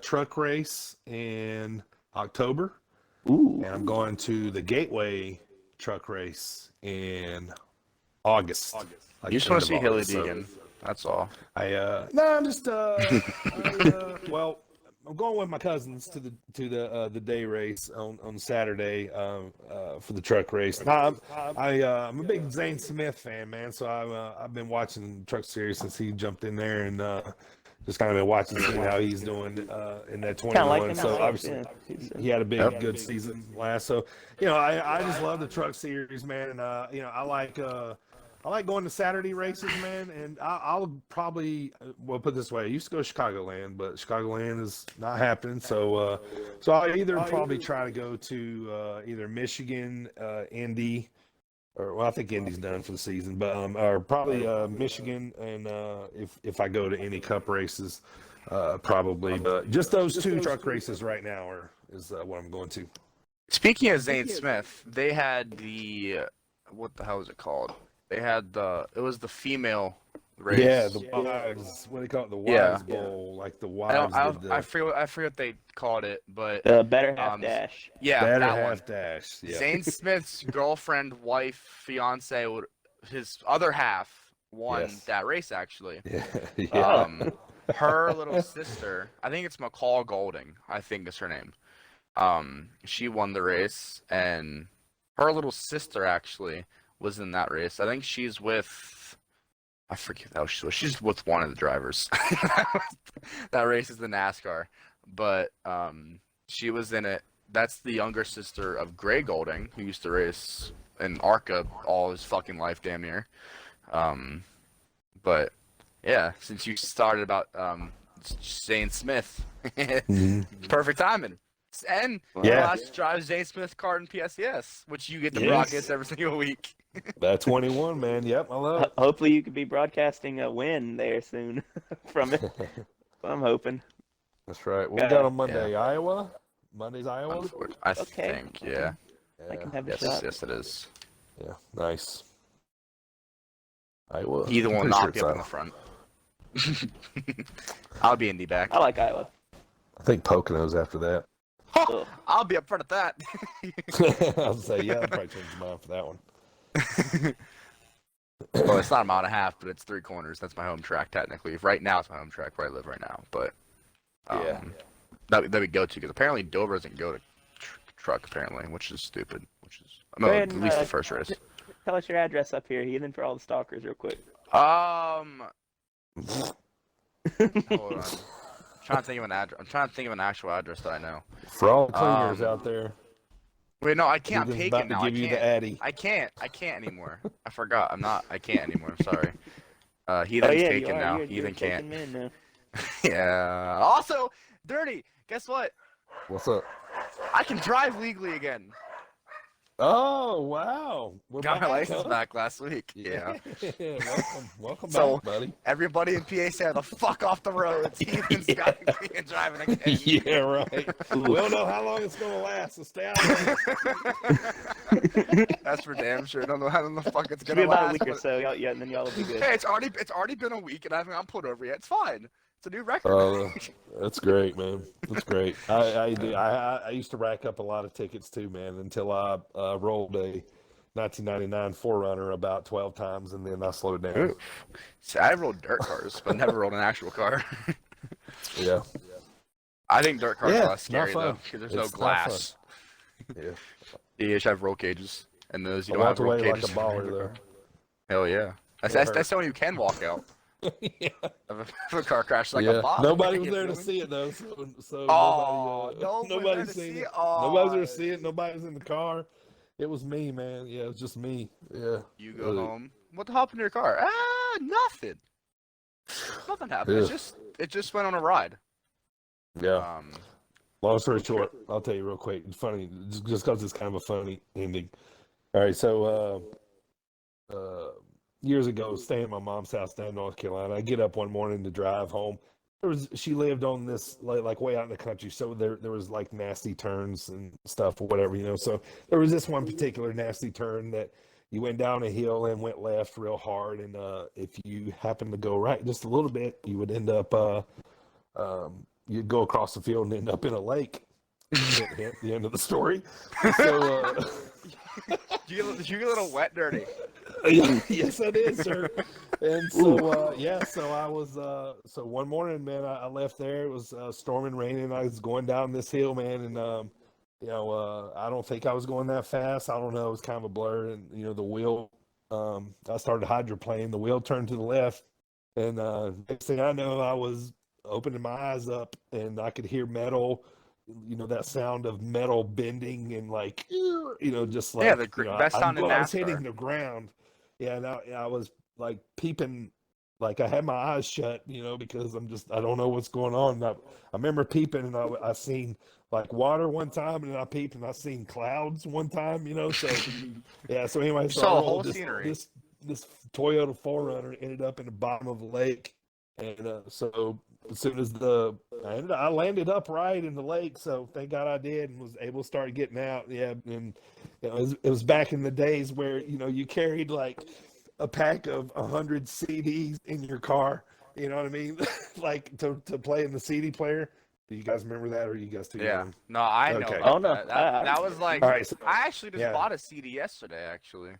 truck race in October. Ooh. And I'm going to the Gateway truck race in August. You just want to see Hilly Deegan. That's all. I'm just well, I'm going with my cousins to the day race on Saturday for the truck race. I'm a big Zane Smith fan, man. So I've been watching the Truck Series since he jumped in there, and just kind of been watching, seeing how he's doing in that 21. Like so obviously he had a good season last. So I just love the Truck Series, man, and I like going to Saturday races, man, and I'll probably, put it this way, I used to go to Chicagoland, but Chicagoland is not happening, so I'll either probably try to go to either Michigan, Indy, or well, I think Indy's done for the season, but or probably Michigan, and if I go to any Cup races, probably. But just those two truck races right now is what I'm going to. Speaking of Zane Smith, they had the what the hell is it called? They had it was the female race. Yeah, the wives. What do they call it? The wives bowl, like the wives. I forget what they called it, but better half dash. Yeah, better that half one. dash. Yeah. Zane Smith's girlfriend, wife, fiance, his other half won that race actually. Yeah. Her little sister, I think it's McCall Golding, I think is her name. She won the race, and her little sister actually was in that race. I think she's with, I forget how she was. She's with one of the drivers. That race is the NASCAR, but she was in it. That's the younger sister of Gray Golding, who used to race in ARCA all his fucking life, damn near. But yeah, since you started about Zane Smith, perfect timing. And last drive Zane Smith's car in PSES, which you get to broadcast every single week. That 21, man. Yep, I love it. Hopefully you could be broadcasting a win there soon from it. I'm hoping. That's right. What we got on Monday? Iowa? Monday's Iowa? I think, yeah. I can have a shot. Yes, it is. Yeah, nice. Iowa. Either will not be up in the front. I'll be Indy back. I like Iowa. I think Pocono's after that. I'll be up front of that. I'll say, yeah, I'll probably change your mind for that one. Well, it's not a mile and a half, but it's 3 corners. That's my home track, technically. Right now, it's my home track where I live right now. But that we go to, because apparently Dover doesn't go to truck, apparently, which is stupid. At least the first race. Tell us your address up here, Heathen, for all the stalkers, real quick. Hold on. I'm trying to think of an actual address that I know. For all the cleaners out there. Wait, no, I can't. I'm taken now. Give you the Addy. I can't anymore. I forgot. I can't anymore. I'm sorry. Heathen's taken now. Heathen can't. Now. Yeah. Also, Dirty, guess what? What's up? I can drive legally again. Oh, wow. Got my license back last week. Yeah. Welcome So, back, buddy. Everybody in PA said, the fuck off the road. Heathen's got to be driving again. Yeah, right. We don't know how long it's going to last, so stay out of it. That's for damn sure. Don't know how the fuck it's going to to last. About a week but... or so, and then y'all will be good. Hey, it's already been a week, and I haven't gotten pulled over yet. It's fine. It's a new record. That's great, man. That's great. I used to rack up a lot of tickets too, man, until I rolled a 1999 4Runner about 12 times, and then I slowed down. Ooh. See, I rolled dirt cars, but never rolled an actual car. Yeah. I think dirt cars are less scary, though, because there's no glass. Yeah. You just have roll cages, and those you I don't have roll away cages. like a baller, though. Hell yeah. That's the one you can walk out. Yeah. Of a car crash like a bomb. Nobody was there to see it though, so nobody's seen it. Nobody's there to see it. Nobody's in the car. It was me, man. Yeah, it was just me. Yeah. You go home. What happened to your car? Nothing. Nothing happened. Yeah. It just went on a ride. Yeah. Long story short, I'll tell you real quick. It's funny, just because it's kind of a funny ending. All right, so years ago, staying at my mom's house down in North Carolina, I get up one morning to drive home. She lived on this like way out in the country, so there was like nasty turns and stuff or whatever, you know. So there was this one particular nasty turn that you went down a hill and went left real hard, and if you happened to go right just a little bit, you would end up you'd go across the field and end up in a lake. Hint, the end of the story. So did you get a little wet, Dirty? Yes, I did, sir. And so, so I was, so one morning, man, I left there. It was storming, raining. I was going down this hill, man, and, I don't think I was going that fast. I don't know. It was kind of a blur. And, the wheel, I started hydroplaning. The wheel turned to the left. And next thing I know, I was opening my eyes up, and I could hear metal, that sound of metal bending and like, just like, best sound in NASCAR. I was hitting the ground. Yeah, and I was like peeping, like I had my eyes shut, because I don't know what's going on. And I remember peeping, and I seen like water one time, and then I peeped and I seen clouds one time, So yeah. So anyway, so saw a whole scenery. This Toyota 4Runner ended up in the bottom of a lake, and so as soon as I landed upright in the lake, so thank God I did, and was able to start getting out. Yeah, and it was back in the days where you carried like a pack of 100 CDs in your car. You know what I mean? Like to play in the CD player. Do you guys remember that, or are you guys too young? No, I know. Okay. Oh no, that was like. All right, so, I actually just bought a CD yesterday, actually.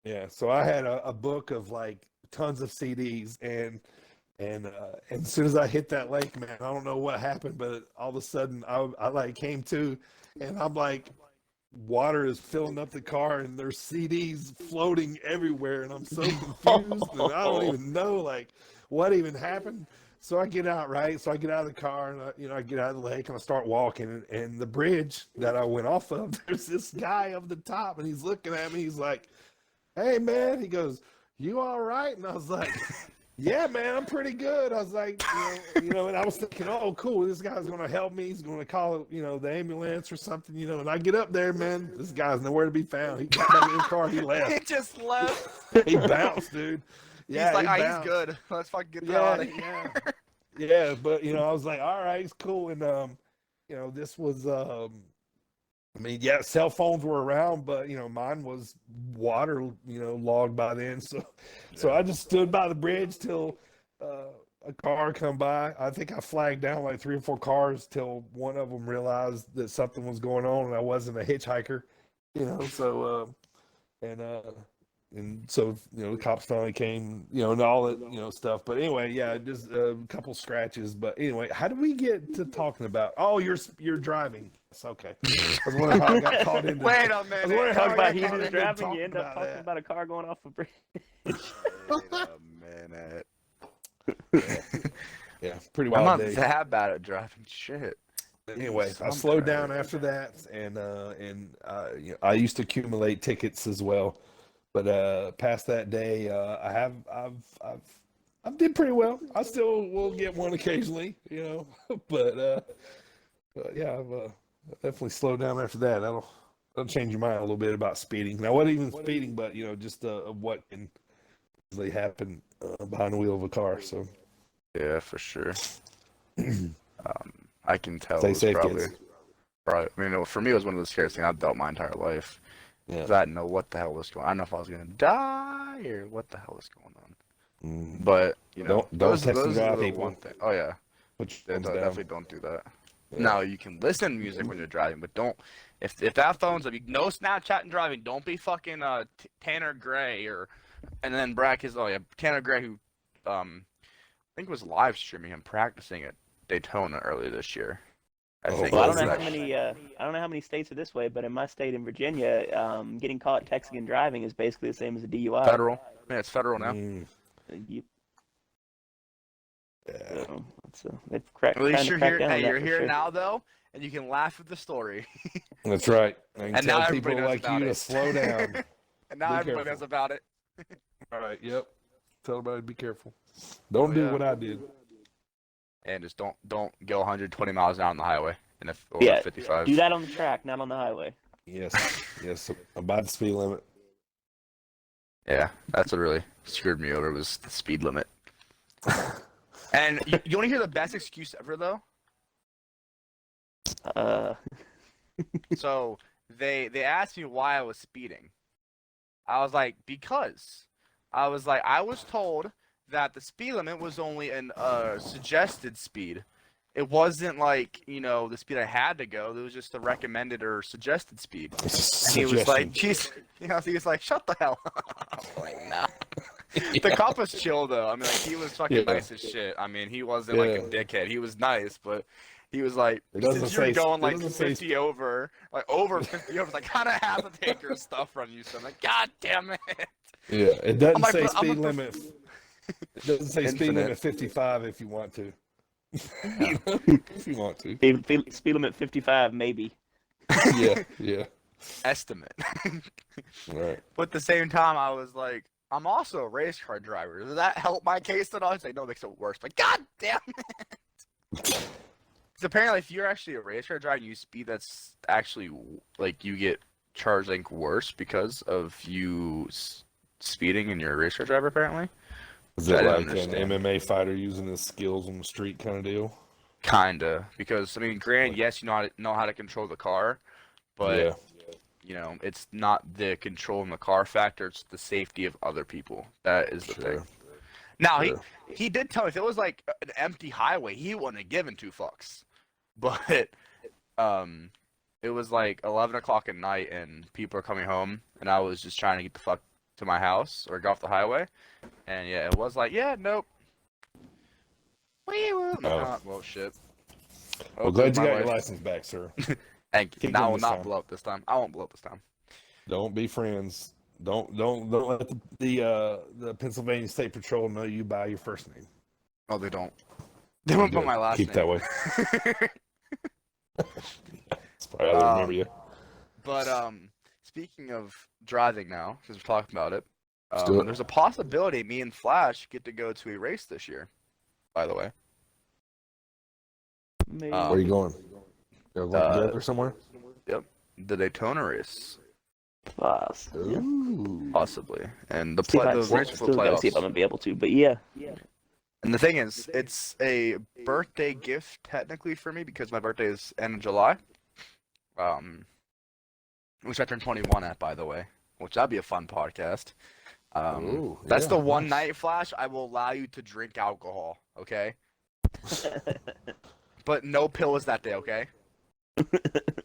Yeah, so I had a book of like tons of CDs, and as soon as I hit that lake, man, I don't know what happened, but all of a sudden I like came to, and I'm like, water is filling up the car, and there's CDs floating everywhere, and I'm so confused, and I don't even know like what even happened. So I get out, right? So I get out of the car, and I get out of the lake, and I start walking, and the bridge that I went off of, there's this guy up the top, and he's looking at me. He's like, "Hey, man," he goes, "You all right?" And I was like, "Yeah, man, I'm pretty good." I was like, and I was thinking, "Oh, cool, this guy's going to help me. He's going to call, the ambulance or something, And I get up there, man, this guy's nowhere to be found. He got back in the car, he left. He just left. He bounced, dude. Yeah, he's like, he's good. Let's fucking get that out of here. Yeah, but I was like, all right, it's cool, and this was, cell phones were around, but mine was water, logged by then. So I just stood by the bridge till a car come by. I think I flagged down like 3 or 4 cars till one of them realized that something was going on and I wasn't a hitchhiker, So and so the cops finally came, and all that stuff. But anyway, yeah, just a couple scratches. But anyway, how did we get to talking about? Oh, you're driving. It's okay. I was wondering how I got caught into. Wait a minute. I was wondering how I about got he caught was into driving. You end up about talking that. about a car going off a bridge. Wait a minute. Yeah, pretty I'm wild not day. that bad at driving. Shit. Anyway, I slowed down after that, and I used to accumulate tickets as well. But past that day, I've did pretty well. I still will get one occasionally, but yeah, I've definitely slowed down after that. That'll change your mind a little bit about speeding. Now, what even speeding, but just what can easily happen behind the wheel of a car. So Yeah, for sure. I can tell. Stay It was safe, probably, kids. for me, it was one of the scariest things I've dealt my entire life. Yeah. 'Cause I didn't know what the hell was going on. I didn't know if I was going to die or what the hell was going on. Mm. But, Don't those text and are drive, the people. one thing. Oh, yeah. Put your phones down. Definitely don't do that. Yeah. Now, you can listen to music when you're driving, but don't. If that phone's up, no Snapchat and driving. Don't be fucking Tanner Gray and then Tanner Gray, who I think was live streaming him practicing at Daytona earlier this year. Well, I don't know how many. I don't know how many states are this way, but in my state, in Virginia, getting caught texting and driving is basically the same as a DUI. Federal. Yeah, it's federal now. Yeah. They've cracked. At least you're here. Hey, You're here now, though, and you can laugh at the story. That's right. I can And tell now people everybody knows like about you to it. slow down. And now Be everybody careful. knows about it. All right. Yep. Tell everybody to be careful. Don't do what I did. And just don't go 120 miles an hour on the highway or 55. Do that on the track, not on the highway. Yes. About the speed limit. Yeah, that's what really screwed me over was the speed limit. And you want to hear the best excuse ever, though? So they asked me why I was speeding. I was like, because. I was told that the speed limit was only an suggested speed. It wasn't like, the speed I had to go. It was just the recommended or suggested speed. And he was like, geez, he was like, shut the hell up. I'm like, nah. The cop was chill, though. I mean, like, he was fucking nice as shit. I mean, he wasn't like a dickhead. He was nice, but he was like, since you're going like 50 over, over 50 over, I kind of have to take your stuff from you. So I'm like, God damn it. Yeah, it doesn't like, say speed limit. It doesn't say speed Infinite. limit 55 if you want to. If you want to. Speed limit 55, maybe. Yeah. Estimate. Right. But at the same time, I was like, I'm also a race car driver. Does that help my case at all? He's like, no, it makes it worse. But God damn it. apparently if you're actually a race car driver and you speed, that's actually like you get charged like worse because of you speeding in your race car driver. Apparently, Is it like an MMA fighter using his skills on the street kind of deal? Kinda, because I mean, granted, yes, you know how to control the car, but you know, it's not the control in the car factor; it's the safety of other people. That is the thing. Now he did tell me if it was like an empty highway, he wouldn't have given two fucks. But it was like 11 o'clock at night, and people are coming home, and I was just trying to get the fuck to my house or get off the highway, and yeah, it was like, yeah, nope. Well, shit. Well, glad you got your license back, sir. Thank you. Now I will not blow up this time. I won't blow up this time. Don't be friends. Don't let the Pennsylvania State Patrol know you by your first name. Oh, they don't. They won't put my last name. Keep that way. That's probably how they remember you. But speaking of driving now, because we're talking about it, there's a possibility me and Flash get to go to a race this year. By the way. Maybe. Where are you going? You're going together somewhere? Yep. The Daytona race. Possibly. Possibly. And the race for playoffs. See if I'm going to be able to, but yeah. And the thing is, it's a birthday gift technically for me because my birthday is end of July. Which I turned 21 at, by the way. Which that'd be a fun podcast. That's the one night, Flash, I will allow you to drink alcohol, okay? But no pills that day, okay?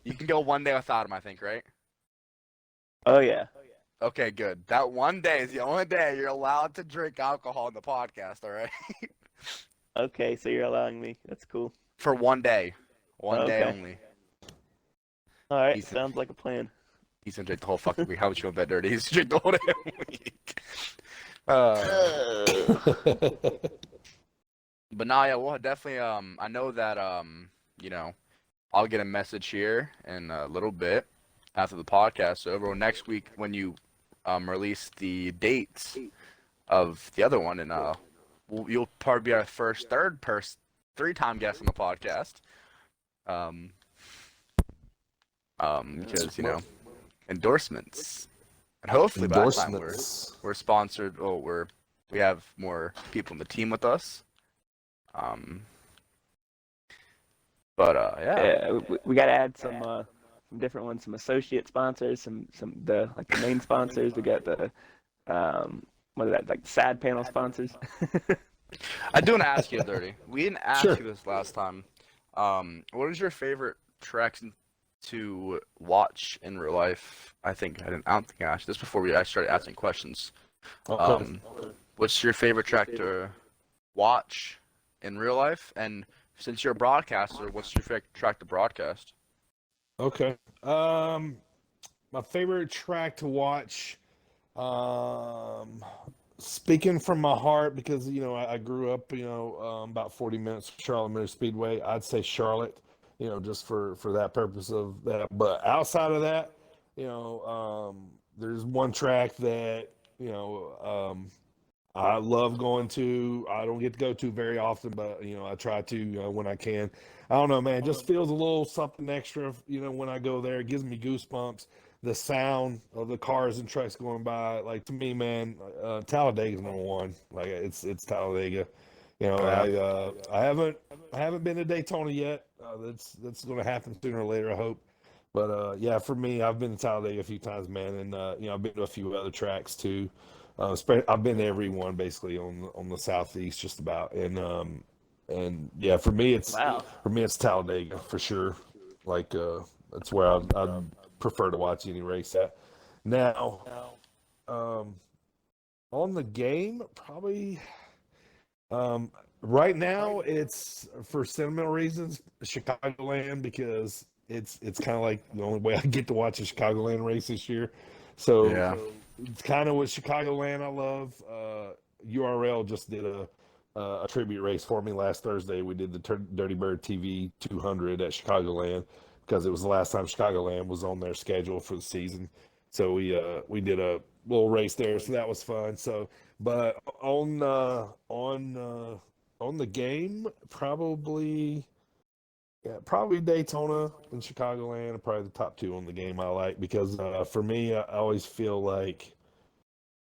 You can go one day without them, I think, right? Oh, yeah. Okay, good. That one day is the only day you're allowed to drink alcohol in the podcast, all right? Okay, so you're allowing me. That's cool. For one day. One day only. All right, sounds like a plan. He's gonna drink the whole fucking week. How would you feel that dirty? He's gonna drink the whole damn week. But now, yeah, we'll definitely. I know that you know, I'll get a message here in a little bit after the podcast is over. Next week, when you release the dates of the other one, and you'll probably be our first three-time guest on the podcast. Because you know. Endorsements, and hopefully by that time we're sponsored. We have more people in the team with us. Yeah, we got to add some different ones, some associate sponsors, some the main sponsors. We got the what is that, like sad panel sponsors. I do want to ask you, Dirty. We didn't ask you this last time. What is your favorite tracks to watch in real life? I don't think I asked this before I started asking questions. What's your favorite track to watch in real life? And since you're a broadcaster, what's your favorite track to broadcast? Okay. My favorite track to watch, speaking from my heart, because you know I grew up about 40 minutes from Charlotte Motor Speedway. I'd say Charlotte. Just for that purpose of that. But outside of that, there's one track that, I love going to. I don't get to go to very often, but, I try to when I can. I don't know, man. It just feels a little something extra, when I go there. It gives me goosebumps. The sound of the cars and trucks going by. Like, to me, man, Talladega's number one. Like, it's Talladega. I haven't been to Daytona yet. That's going to happen sooner or later, I hope. But yeah, for me, I've been to Talladega a few times, man, and I've been to a few other tracks too. I've been to every one basically on the southeast, just about, and yeah, for me it's Talladega for sure. Like that's where I'd prefer to watch any race at. Now, on the game, probably. Right now, it's for sentimental reasons, Chicagoland, because it's kind of like the only way I get to watch a Chicagoland race this year. So it's kind of what Chicagoland I love. URL just did a tribute race for me last Thursday. We did the Dirty Bird TV 200 at Chicagoland because it was the last time Chicagoland was on their schedule for the season. So we did a little race there, so that was fun. So, but on the game, probably Yeah, probably Daytona and Chicagoland are probably the top two on the game I like because for me, I always feel like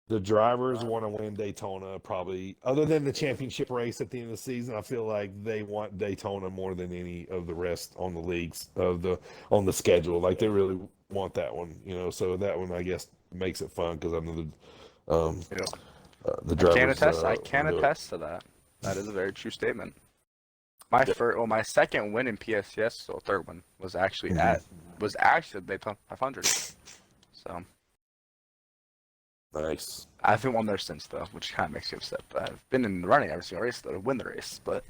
the drivers want to win Daytona probably, other than the championship race at the end of the season. I feel like they want Daytona more than any of the rest on the leagues on the schedule. Like they really want that one, So that one, I guess, makes it fun because I know the drivers. I can attest to that. That is a very true statement. My second win in PSCS, so third one, was actually the Daytona 500. So nice. I haven't won there since though, which kind of makes me upset. But I've been in the running every single race though to win the race. But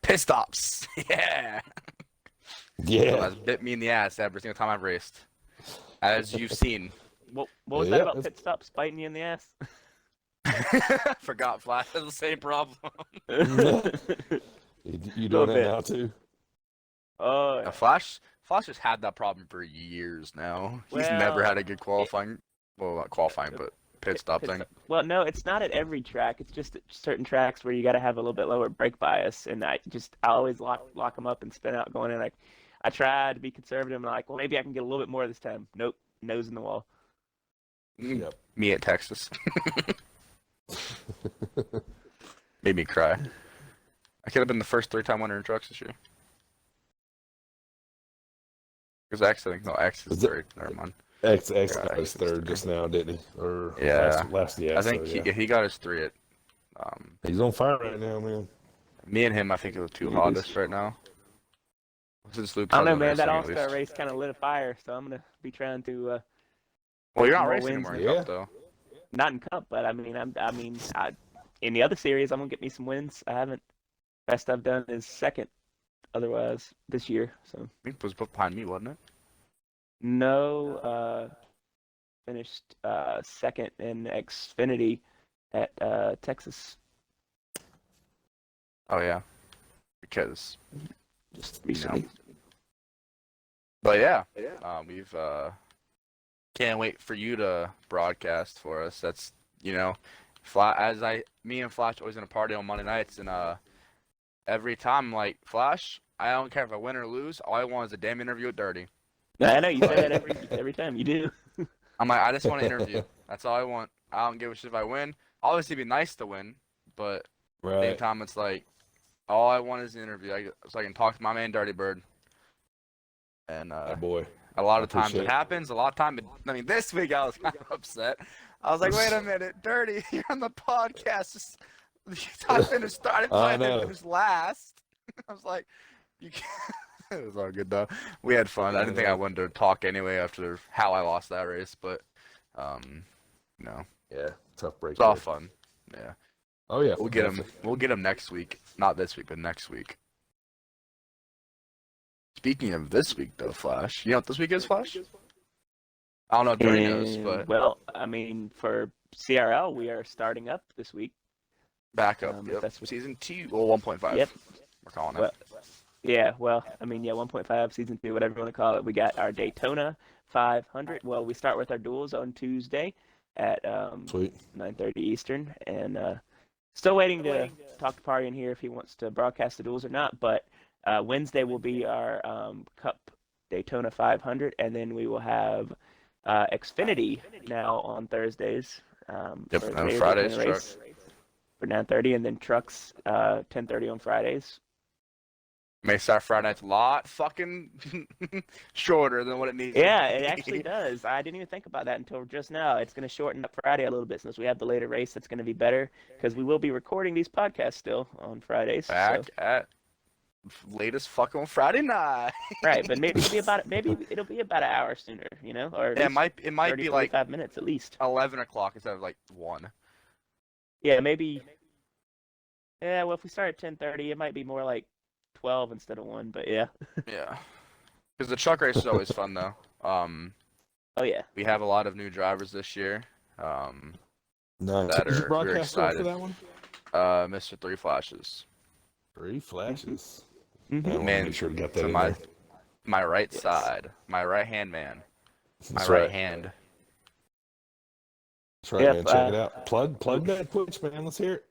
pit stops, yeah. So that's bit me in the ass every single time I've raced, as you've seen. What was that about pit stops biting you in the ass? Forgot Flash has the same problem. You doing that now too? Oh, yeah. Flash has had that problem for years now. He's never had a good qualifying. Well, not qualifying, but pit stop thing. Well, no, it's not at every track. It's just at certain tracks where you got to have a little bit lower brake bias, and I always lock them up and spin out going in. Like, I tried to be conservative. I'm like, well, maybe I can get a little bit more this time. Nope, nose in the wall. Yep. Me at Texas. Made me cry. I could have been the first 3-time winner in trucks this year. Because X is third. Never mind. X got his third just now, didn't he? Or last I think he got his 3 at. He's on fire right now, man. Me and him, I think, are the two hottest right now. Since Luke I don't know, man. That All-Star race kind of lit a fire, so I'm gonna be trying to. Well, you're not racing anymore in Cup, though. Not in Cup, but I mean, in the other series, I'm gonna get me some wins. I haven't. Best I've done is second, otherwise this year. So. I think it was behind me, wasn't it? No, finished second in Xfinity at Texas. Oh yeah, because just recently. But yeah, we've can't wait for you to broadcast for us. That's me and Flash always in a party on Monday nights, and every time I'm like, Flash, I don't care if I win or lose. All I want is a damn interview with Dirty. I know you say that every time you do. I'm like, I just want to interview. That's all I want. I don't give a shit if I win. Obviously, it'd be nice to win, but at the same time, it's like all I want is an interview, so I can talk to my man Dirty Bird. And boy, a lot of times it happens. A lot of times, this week I was kind of upset. I was like, wait a minute, Dirty, you're on the podcast. I finished last. I was like, you can't. It was all good though. We had fun. I didn't think I wanted to talk anyway after how I lost that race, but yeah, tough break. It's all fun. Yeah. Oh yeah, we'll get him. We'll get him next week. Not this week, but next week. Speaking of this week, though, Flash, you know what this week is, Flash? I don't know if Dirty knows, but well, I mean, for CRL, we are starting up this week. Back up. Yep. Season 2, or 1.5. Yep. We're calling it. Yeah, 1.5, season 2, whatever you want to call it. We got our Daytona 500. Well, we start with our duels on Tuesday at 9:30 Eastern, and still waiting to talk to Party in here if he wants to broadcast the duels or not. But Wednesday will be our Cup Daytona 500, and then we will have Xfinity now on Thursdays. And Fridays race for 9:30, and then trucks 10:30 on Fridays. Makes our Friday nights a lot fucking shorter than what it needs. Yeah, it actually does. I didn't even think about that until just now. It's going to shorten up Friday a little bit since we have the later race. That's going to be better because we will be recording these podcasts still on Fridays. Back at latest fucking Friday night. Right, but maybe it'll be about an hour sooner, or it might 30, be like 5 minutes at least. 11 o'clock instead of like 1. Yeah, maybe. Yeah, well, if we start at 10:30, it might be more like 12 instead of 1, but yeah. Yeah. Because the truck race is always fun, though. Oh, yeah. We have a lot of new drivers this year. Nice. Did you broadcast for that one? Mr. 3 Flashes. 3 Flashes. Mm-hmm. Man, make sure to get that in my right side. My right-hand man. That's right hand. That's right, man. Check it out. Plug that Twitch, man. Let's hear it.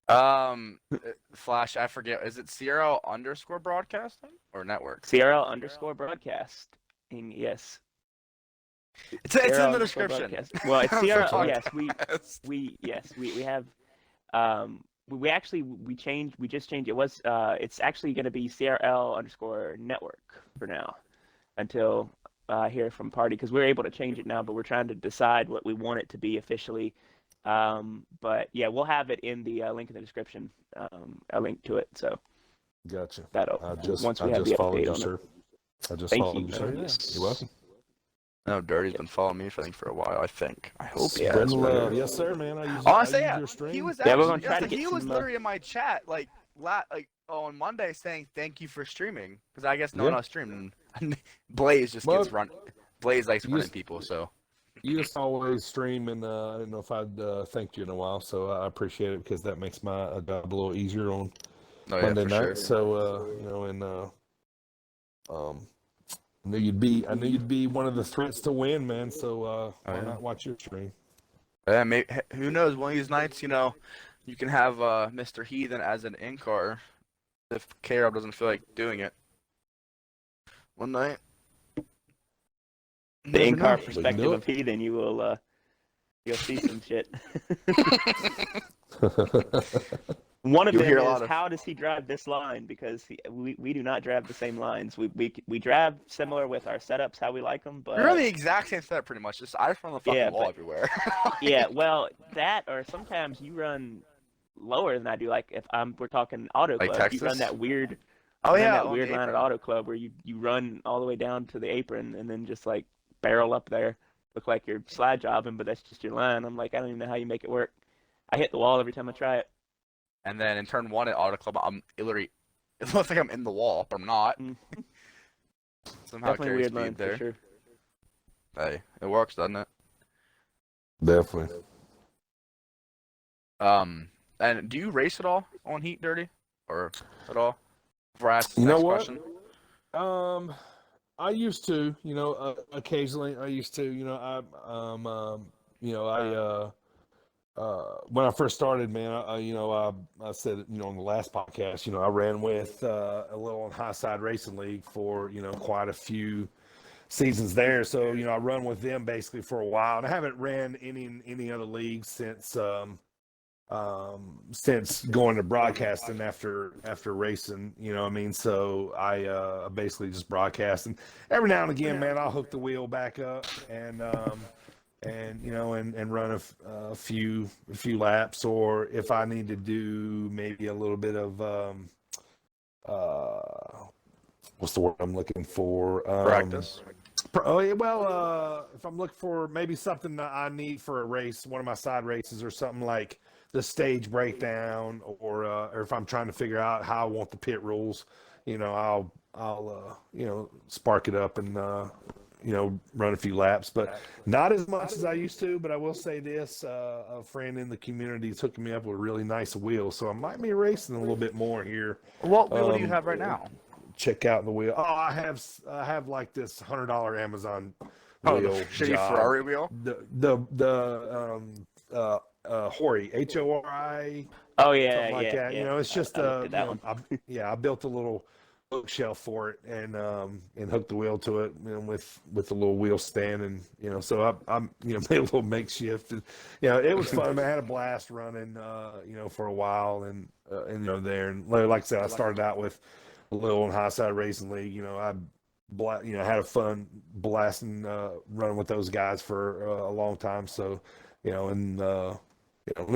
Flash, I forget. Is it CRL broadcasting or network? CRL broadcast. Yes. It's in the description. Broadcast. Well, it's CRL. Yes, we have. We changed. We just changed. It's actually going to be CRL _network for now, until I hear from Party, because we're able to change it now, but we're trying to decide what we want it to be officially. But yeah, we'll have it in the link in the description. A link to it. So. Gotcha. Once we have the update on sir. I just Thank followed you. you, sir. Yes. You're welcome. No, Dirty's been following me for a while. I think. I hope. Yeah. Spreading love. Yes, sir, man. Honestly, I use yeah. your stream. He was Yeah, we're actually, gonna try to get he was some, literally in my chat on Monday saying thank you for streaming, because I guess no one else streamed. And Blaze just gets run. Blaze likes running people, so. You just always stream, and I don't know if I'd thanked you in a while, so I appreciate it, because that makes my job a little easier on Monday night. Sure. So I knew you'd be one of the threats to win, man. So why not watch your stream? Yeah, maybe, who knows? One of these nights, you can have Mr. Heathen as an in-car if KRL doesn't feel like doing it. One night. The in-car perspective of Heathen, you'll see some shit. One of them is, how does he drive this line? Because we do not drive the same lines. We drive similar with our setups, how we like them. But you're on the exact same setup, pretty much. Just I just run the fucking wall everywhere. Yeah, well, that, or sometimes you run lower than I do. Like if we're talking Auto Club, Texas? you run that weird. Weird line at Auto Club where you run all the way down to the apron and then just like barrel up there, look like you're slide jobbing, but that's just your line. I'm like, I don't even know how you make it work. I hit the wall every time I try it. And then in turn 1 at Auto Club, it looks like I'm in the wall, but I'm not. Somehow definitely weird line there. for sure. Hey, it works, doesn't it? Definitely. And do you race at all on Heat, Dirty, or at all? Before I ask the You next know what? question. I used to, occasionally. I used to, when I first started, man, I said, on the last podcast, I ran with a little on High Side Racing League for, quite a few seasons there. So, I run with them basically for a while, and I haven't ran any other leagues since going to broadcasting after racing, so I basically just broadcast, and every now and again, man, I'll hook the wheel back up and run a few laps, or if I need to do maybe a little bit of what's the word I'm looking for? Practice. If I'm looking for maybe something that I need for a race, one of my side races, or something like the stage breakdown, or if I'm trying to figure out how I want the pit rules, I'll spark it up and run a few laps, but not as much as I used to. But I will say this, a friend in the community is hooking me up with a really nice wheel, so I might be racing a little bit more here. What wheel do you have right now? Check out the wheel. Oh, I have like this $100 Amazon wheel. The shitty Ferrari wheel? The Hori, Hori. Oh yeah, something like that. Yeah. It's just I built a little bookshelf for it and hooked the wheel to it, with a little wheel stand, and so I'm made a little makeshift, and it was fun. I had a blast running for a while, and there, and like I said, I started out with a little on High Side Racing League. I had a fun blasting running with those guys for a long time. So we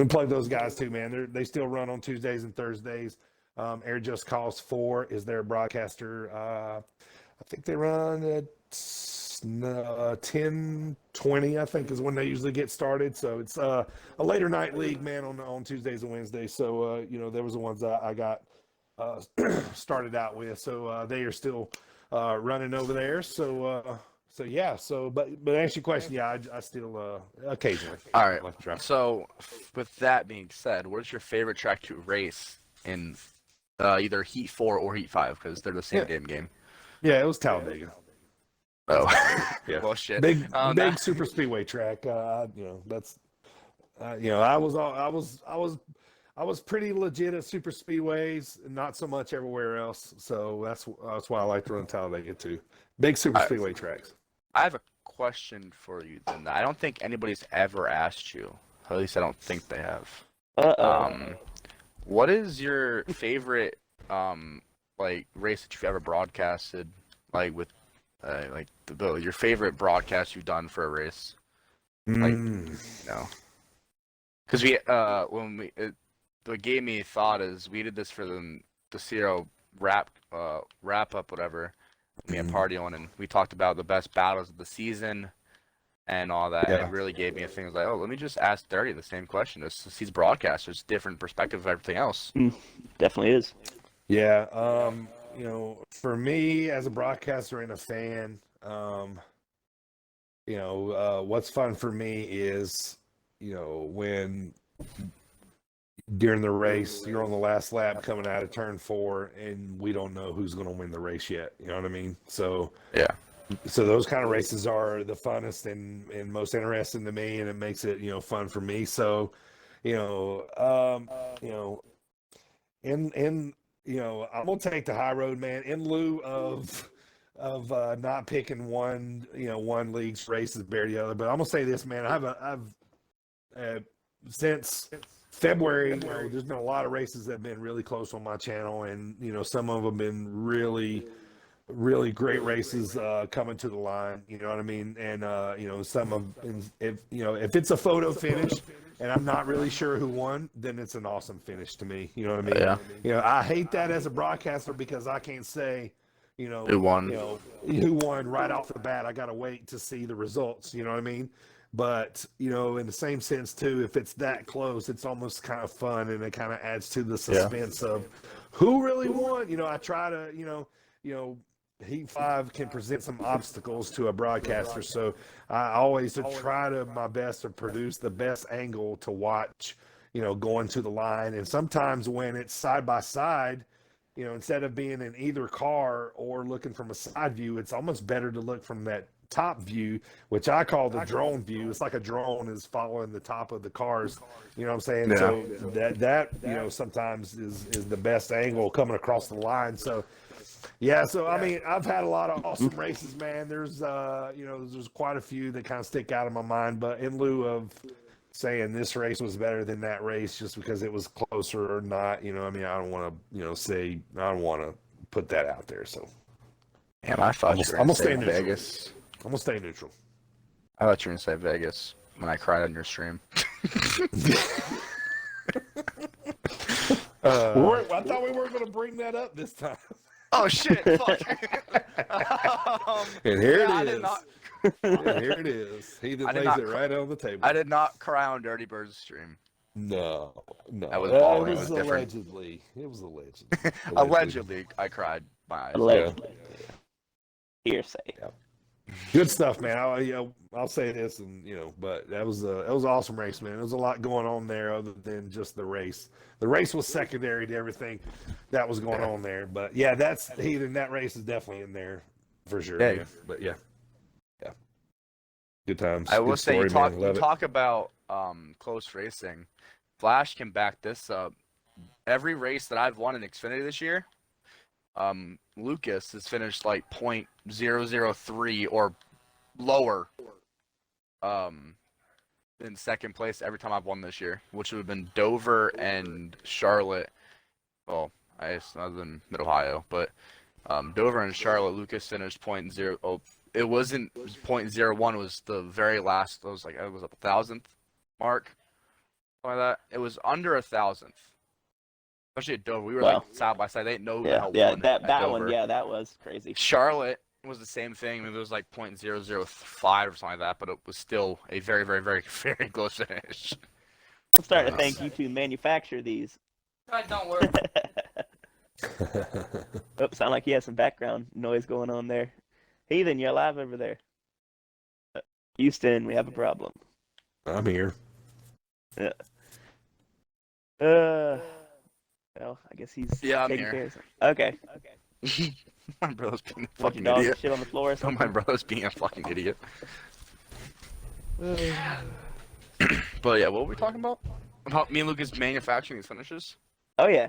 play those guys too, man. They still run on Tuesdays and Thursdays. Air Just Cause 4 is their broadcaster. I think they run at 10:20, I think, is when they usually get started. So it's a later night league, man, on Tuesdays and Wednesdays. So there was the ones I got started out with. So they are still running over there. So yeah. So but to answer your question, yeah, I still occasionally. All right. So with that being said, what is your favorite track to race in? Either Heat 4 or Heat 5, because they're the same damn game. Yeah, it was Talladega. Oh, yeah. Well, shit. Big super speedway track. That's. I was I was pretty legit at super speedways, not so much everywhere else. So that's why I like to run Talladega too. Big super speedway tracks. I have a question for you then. I don't think anybody's ever asked you. At least I don't think they have. What is your favorite like race that you've ever broadcasted? Like with your favorite broadcast you've done for a race? Like no. Because what gave me thought is we did this for the CRL wrap up whatever. Me and Party on, and we talked about the best battles of the season and all that. Yeah. And it really gave me a thing. I was like, oh, let me just ask Dirty the same question. He's broadcasters, different perspective of everything else. Definitely is. Yeah. For me as a broadcaster and a fan, what's fun for me is, when during the race, you're on the last lap coming out of turn 4 and we don't know who's going to win the race yet. You know what I mean? So, yeah. So those kind of races are the funnest and most interesting to me, and it makes it, fun for me. So, I'm going to take the high road, man, in lieu of not picking one league's race is better the other. But I'm going to say this, man, I've since February, there's been a lot of races that have been really close on my channel, and some of them have been really, really great races coming to the line. You know what I mean? And some of if it's a photo finish and I'm not really sure who won, then it's an awesome finish to me. You know what I mean? Yeah. I hate that as a broadcaster because I can't say who won. Who won right off the bat. I got to wait to see the results. You know what I mean? But, in the same sense, too, if it's that close, it's almost kind of fun, and it kind of adds to the suspense of who really won. I try to, Heat 5 can present some obstacles to a broadcaster, so I always try my best to produce the best angle to watch, going to the line. And sometimes when it's side by side, instead of being in either car or looking from a side view, it's almost better to look from that top view, which I call the drone view. It's like a drone is following the top of the cars. You know what I'm saying? Yeah. So that sometimes is the best angle coming across the line. So I mean, I've had a lot of awesome races, man. There's there's quite a few that kind of stick out in my mind, but in lieu of saying this race was better than that race just because it was closer or not, I mean, I don't want to I don't want to put that out there. So damn, I thought I'm gonna stay in Vegas. I'm going to stay neutral. I thought you were going to say Vegas when I cried on your stream. I thought we weren't going to bring that up this time. Oh, shit. Fuck. And here it is. And here it is. He just lays it right on the table. I did not cry on Dirty Bird's stream. No. I was bawling. It was allegedly. Allegedly, I cried my eyes. Allegedly. Hearsay. Yeah. Good stuff, man. I'll say this, and but that was an awesome race, man. There was a lot going on there other than just the race. The race was secondary to everything that was going on there. But yeah, that race is definitely in there for sure. Yeah, but yeah. Good times. I will Good say story, you talk about close racing. Flash can back this up. Every race that I've won in Xfinity this year, Lucas has finished like .003 or lower in second place every time I've won this year, which would have been Dover and Charlotte. Well, I guess other than Mid-Ohio, but Dover and Charlotte, Lucas finished .0. Oh, it wasn't .01. It was the very last. It was a 1,000th mark, something like that. It was under 1,000th. Especially at Dover, we were like side by side. They didn't know how one that one, that was crazy. Charlotte was the same thing. I mean, it was like .005 or something like that, but it was still a very, very, very, very close finish. I'm starting to thank you to manufacture these. Don't worry. Sound like you have some background noise going on there. Heathen, you're live over there. Houston, we have a problem. I'm here. Yeah. Well, I guess he's I'm taking here. care of something. Okay. My brother's being a fucking dog idiot. Shit on the floor or something? My brother's being a fucking idiot. But yeah, what were we talking about? About me and Lucas manufacturing these finishes? Oh yeah.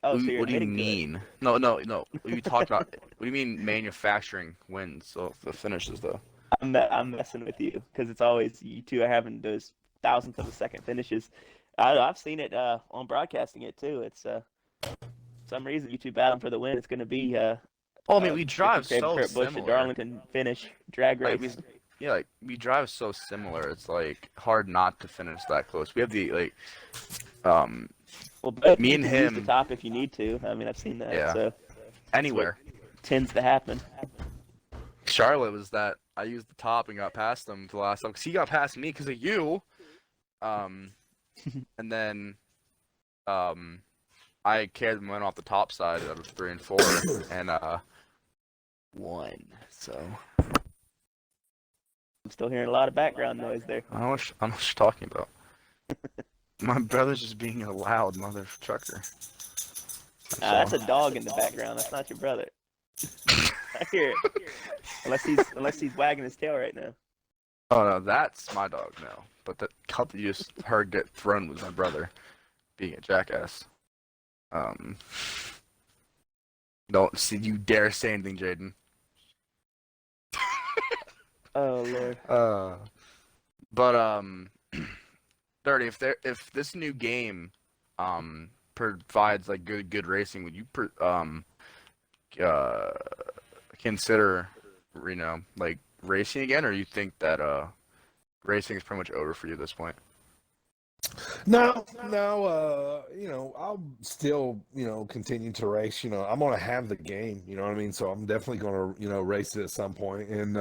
Oh, so you're What do you admitting to it. mean? No. You talked about. What do you mean manufacturing wins? So the finishes though. I'm messing with you because it's always you two are having those thousandth of a second finishes. I've seen it on broadcasting it too. It's for some reason you two battling for the win. It's going to be Oh, I mean, we drive Craven so Kurt Busch at similar. Darlington finish drag race. Like we drive so similar. It's like hard not to finish that close. We have the well, both me you and can use him. the top if you need to. I mean, I've seen that. Yeah. So Anywhere. tends to happen. Charlotte was that I used the top and got past him the last time because he got past me because of you. And then I carried them off the top side out of 3 and 4 and won. So I'm still hearing a lot of background noise there. I don't know what you're talking about. My brother's just being a loud mother trucker. That's a dog in the background. That's not your brother. I hear it. Unless he's wagging his tail right now. Oh no, that's my dog now. But the cup that you just heard get thrown was my brother being a jackass. Don't see you dare say anything, Jaden. Oh Lord. But Dirty, if this new game provides like good racing, would you consider like racing again, or you think that racing is pretty much over for you at this point? No, I'll still, continue to race. I'm going to have the game, you know what I mean? So I'm definitely going to, race it at some point. And,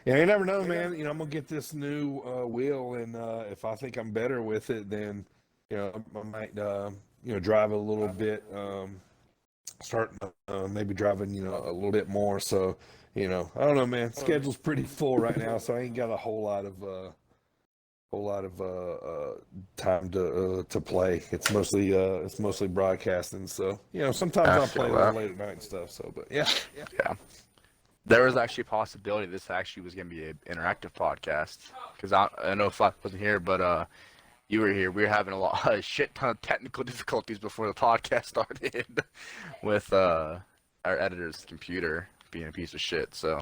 you never know, man. I'm going to get this new wheel, and if I think I'm better with it, then, I might, drive a little bit, start maybe driving, a little bit more. So, I don't know, man. Schedule's pretty full right now, so I ain't got a whole lot of time to play. It's mostly broadcasting. So sometimes I'll play a little late at night and stuff. So, but yeah. There was actually a possibility this actually was going to be an interactive podcast because I know Flash wasn't here, but you were here. We were having a shit ton of technical difficulties before the podcast started with our editor's computer being a piece of shit. So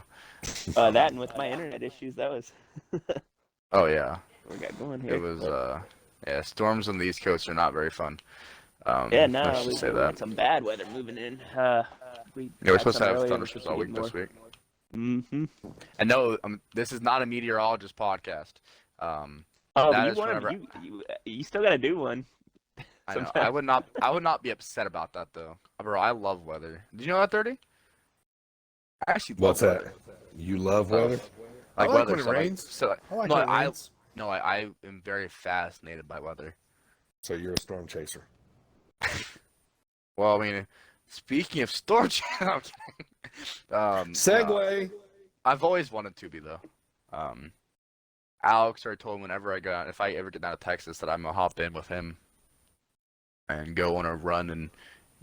that and with my internet issues, that was. Oh yeah. We got going here. It was storms on the East Coast are not very fun. We had some bad weather moving in. We're supposed to have thunderstorms all week this week. Mm-hmm. And no, this is not a meteorologist podcast. You still gotta do one. I know. I would not be upset about that though. Bro, I love weather. Did you know that, 30? I actually love weather. What's that? You love weather? Like I like weather. when it rains. I am very fascinated by weather. So you're a storm chaser. Well, I mean, speaking of storm chasers, Segway. I've always wanted to be though. Alex already told me if I ever get down to Texas, that I'm gonna hop in with him and go on a run and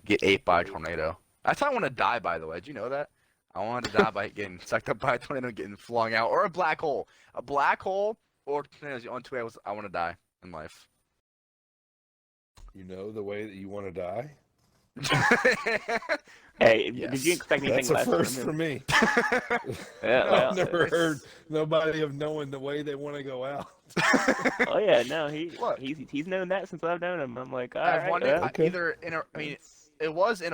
get ate by a tornado. That's how I want to die, by the way. Did you know that? I wanted to die by getting sucked up by a tornado, getting flung out, or a black hole. A black hole or tornadoes. The only two ways I want to die in life. You know the way that you want to die? Hey, yes. Did you expect anything less? That's a first for me. I've never heard nobody of knowing the way they want to go out. Oh yeah, no, he's known that since I've known him. I'm like, all right. Either it was in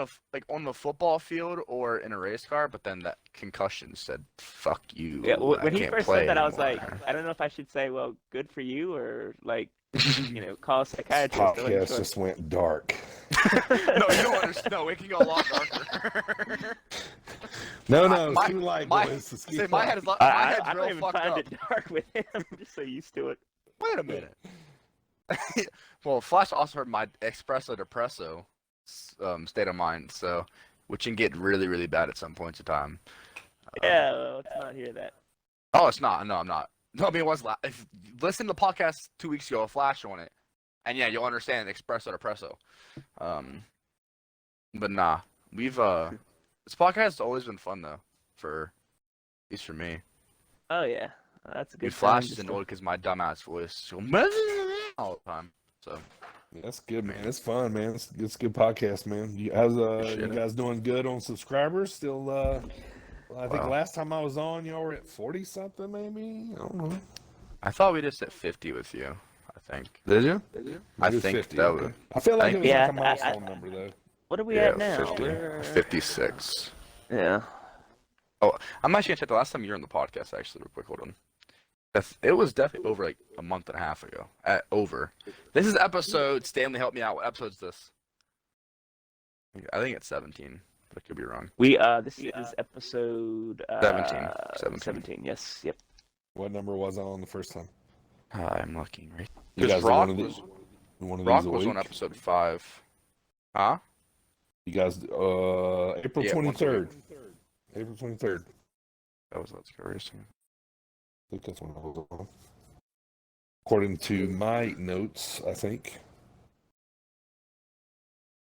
on the football field or in a race car, but then that concussion said, "Fuck you." Yeah, when he first said that, anymore. I was like, I don't know if I should say, "Well, good for you," or like, call a psychiatrist. Podcast just went dark. No, you don't understand. No, it can go a lot darker. No, it's too light, boys. My head is I don't real even fucked find up. it dark with him. I'm just so used to it. Wait a minute. Well, Flash also heard my espresso depresso state of mind, so which can get really, really bad at some points of time. Yeah, well, let's not hear that. Oh, it's not. No, I'm not. No, I mean, it was. If you listen to the podcast 2 weeks ago, a Flash on it, and yeah, you'll understand espresso depresso. But nah, we've this podcast has always been fun though, at least for me. Oh yeah, that's a good. Flash is annoyed because my dumbass voice all the time. So that's good, man. It's fun, man. It's a good podcast, man. You guys doing good on subscribers? Still, I think last time I was on, y'all were at 40 something, maybe. I don't know. I thought we just hit 50 with you. I think. Did you? I think 50, that okay. would. I feel like it was like a I- milestone number, though. What are we at now? 50, We're 56. yeah. Oh, I'm actually gonna check the last time you were on the podcast. Actually, real quick, hold on. It was definitely over like a month and a half ago. Over. This is episode. Stanley, help me out. What episode is this? I think it's 17. But I could be wrong. This is episode 17. 17. Yes. Yep. What number was I on the first time? I'm looking right. You guys Because do Rock one of was these- one of Rock these a was on week? episode 5. Huh? You guys, April Yeah, once 23rd. April 23rd. That's curious. I think that's when I was on. According to my notes, I think.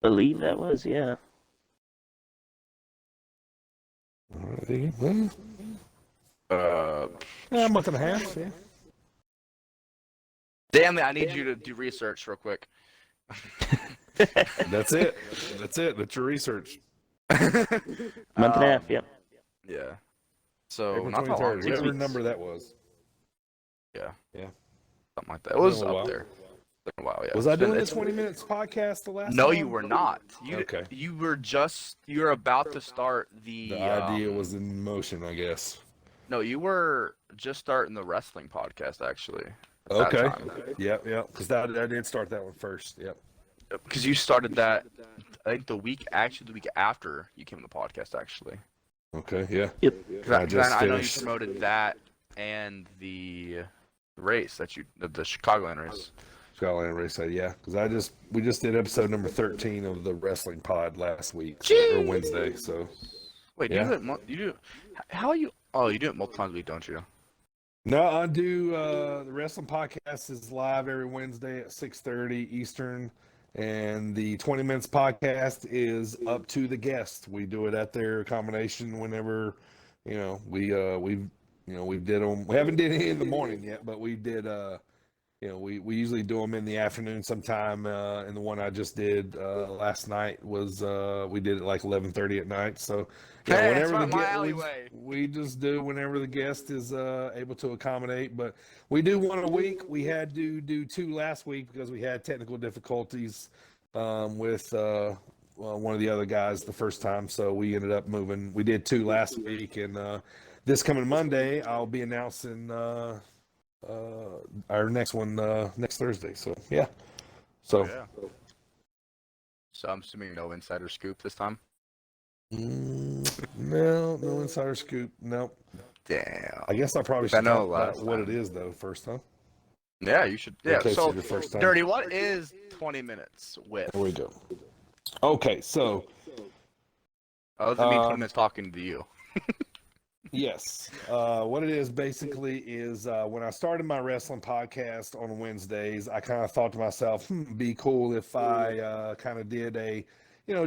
Believe that was yeah. All right, well, Yeah, a month and a half, yeah. Stanley, I need you to do research real quick. That's it. That's your research. Month and a half. Yep. Yeah. So April not that long. 23rd, 6 whatever weeks. number that was. Yeah. Yeah. Something like that. It was Been a up while. there. Been a while, yeah. Was I doing the It's- 20 minutes podcast the last No, time? you were not. Okay. You were about to start the. The idea was in motion, I guess. No, you were just starting the wrestling podcast actually. Okay. Time. Yep. Because I did start that one first. Yep. Because you started that, I think the week after you came on the podcast actually. Okay. Yeah. Yep. Because I know you finished. promoted that and the race the Chicagoland race. Chicagoland race, yeah. Because we just did episode number 13 of the wrestling pod last week or Wednesday. So. Wait, Yeah. you do how are you? Oh, you do it multiple times a week, don't you? No, I do. The wrestling podcast is live every Wednesday at 6:30 Eastern, and the 20 minutes podcast is up to the guest. We do it at their accommodation whenever, we did them. We haven't did any in the morning yet, but we did. We usually do them in the afternoon sometime. And the one I just did last night was we did it like 11:30 at night. So Hey, whenever that's the my guest, alleyway. we just do whenever the guest is able to accommodate. But we do one a week. We had to do 2 last week because we had technical difficulties with one of the other guys the first time. So we ended up moving. We did 2 last week, and this coming Monday I'll be announcing our next one next Thursday. So yeah. So Yeah. So I'm assuming no insider scoop this time. no insider scoop. Nope. Damn. I guess I probably I should know talk about last what time. it is though first, huh? Yeah, you should. Yeah. In case So, it's your first time. Dirty, what is 20 minutes with? There we go. Okay, so Other than me 20 minutes talking to you. yes, what it is basically is when I started my wrestling podcast on Wednesdays, I kind of thought to myself, be cool if I kind of did a,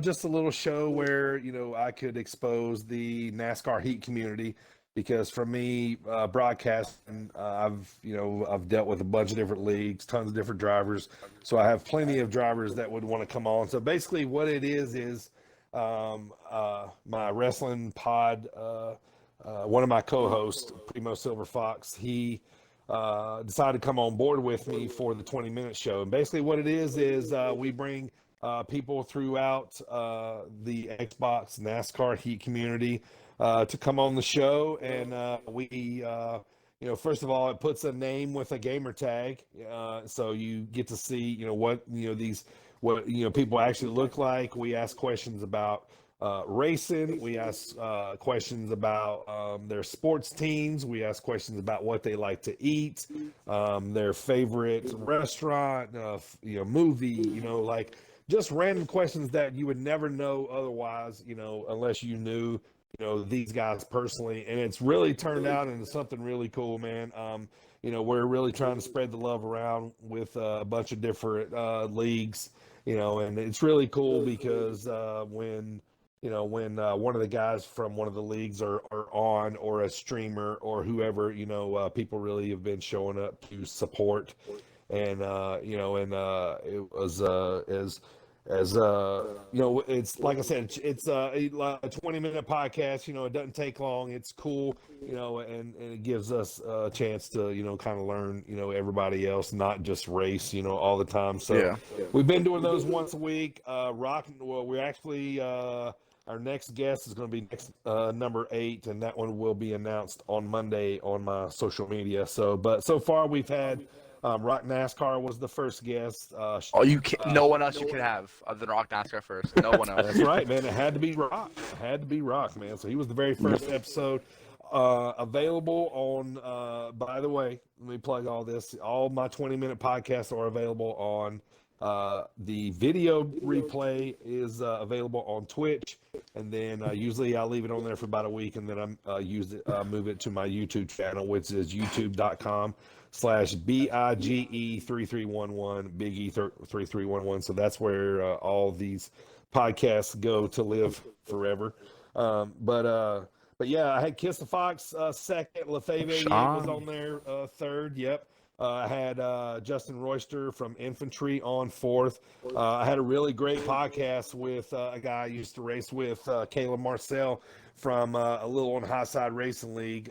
just a little show where, I could expose the NASCAR heat community. Because for me, broadcasting, I've dealt with a bunch of different leagues, tons of different drivers. So I have plenty of drivers that would want to come on. So basically what it is my wrestling pod, one of my co-hosts, Primo Silver Fox, he decided to come on board with me for the 20-minute show. And basically what it is we bring people throughout the Xbox NASCAR heat community to come on the show, and we first of all, it puts a name with a gamer tag, so you get to see what people actually look like. We ask questions about racing. We ask questions about their sports teams. We ask questions about what they like to eat, their favorite restaurant, movie. Like just random questions that you would never know otherwise. Unless you knew. These guys personally, and it's really turned out into something really cool, man. We're really trying to spread the love around with a bunch of different leagues, and it's really cool because when one of the guys from one of the leagues are on, or a streamer or whoever, people really have been showing up to support. and it was it's like I said, it's a 20-minute podcast. It doesn't take long. It's cool, and it gives us a chance to kind of learn everybody else, not just race all the time. So we've been doing those once a week. We're actually our next guest is going to be next number 8, and that one will be announced on Monday on my social media. But so far we've had Rock NASCAR was the first guest. No one else you could have other than Rock NASCAR first. No one else. That's right, man. It had to be Rock. It had to be Rock, man. So he was the very first episode. Available on, by the way, let me plug all this. All my 20-minute podcasts are available on the video replay is available on Twitch, and then usually I'll leave it on there for about a week, and then move it to my YouTube channel, which is youtube.com/BIGE3311, Big E 3311. So that's where all these podcasts go to live forever. But yeah, I had Kiss the Fox second, LaFave was on there third. Yep. I had Justin Royster from Infantry on fourth. I had a really great podcast with a guy I used to race with, Caleb Marcel from a Little on High Side Racing League.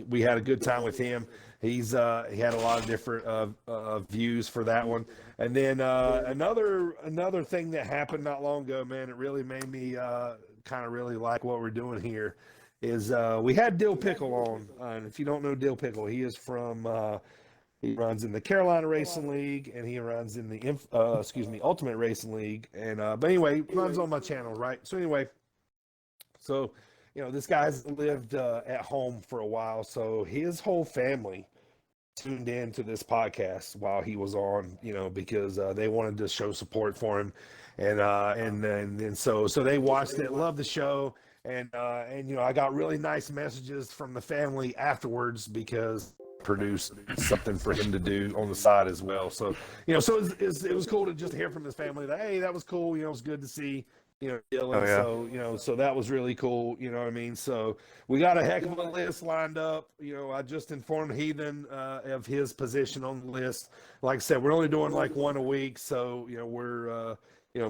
We had a good time with him. He had a lot of different views for that one. And then another thing that happened not long ago, man, it really made me kind of really like what we're doing here. Is we had Dill Pickle on, and if you don't know Dill Pickle, he is from he runs in the Carolina Racing League, and he runs in the Ultimate Racing League, and but anyway, he runs on my channel, right? So anyway, this guy's lived at home for a while, so his whole family tuned in to this podcast while he was on, because they wanted to show support for him, and so they watched it, loved the show. And I got really nice messages from the family afterwards because produced something for him to do on the side as well. So, so it was cool to just hear from his family that, hey, that was cool. It was good to see, Dylan. Oh, yeah. So that was really cool. You know what I mean? So we got a heck of a list lined up. I just informed Heathen of his position on the list. Like I said, we're only doing like one a week. So, we're,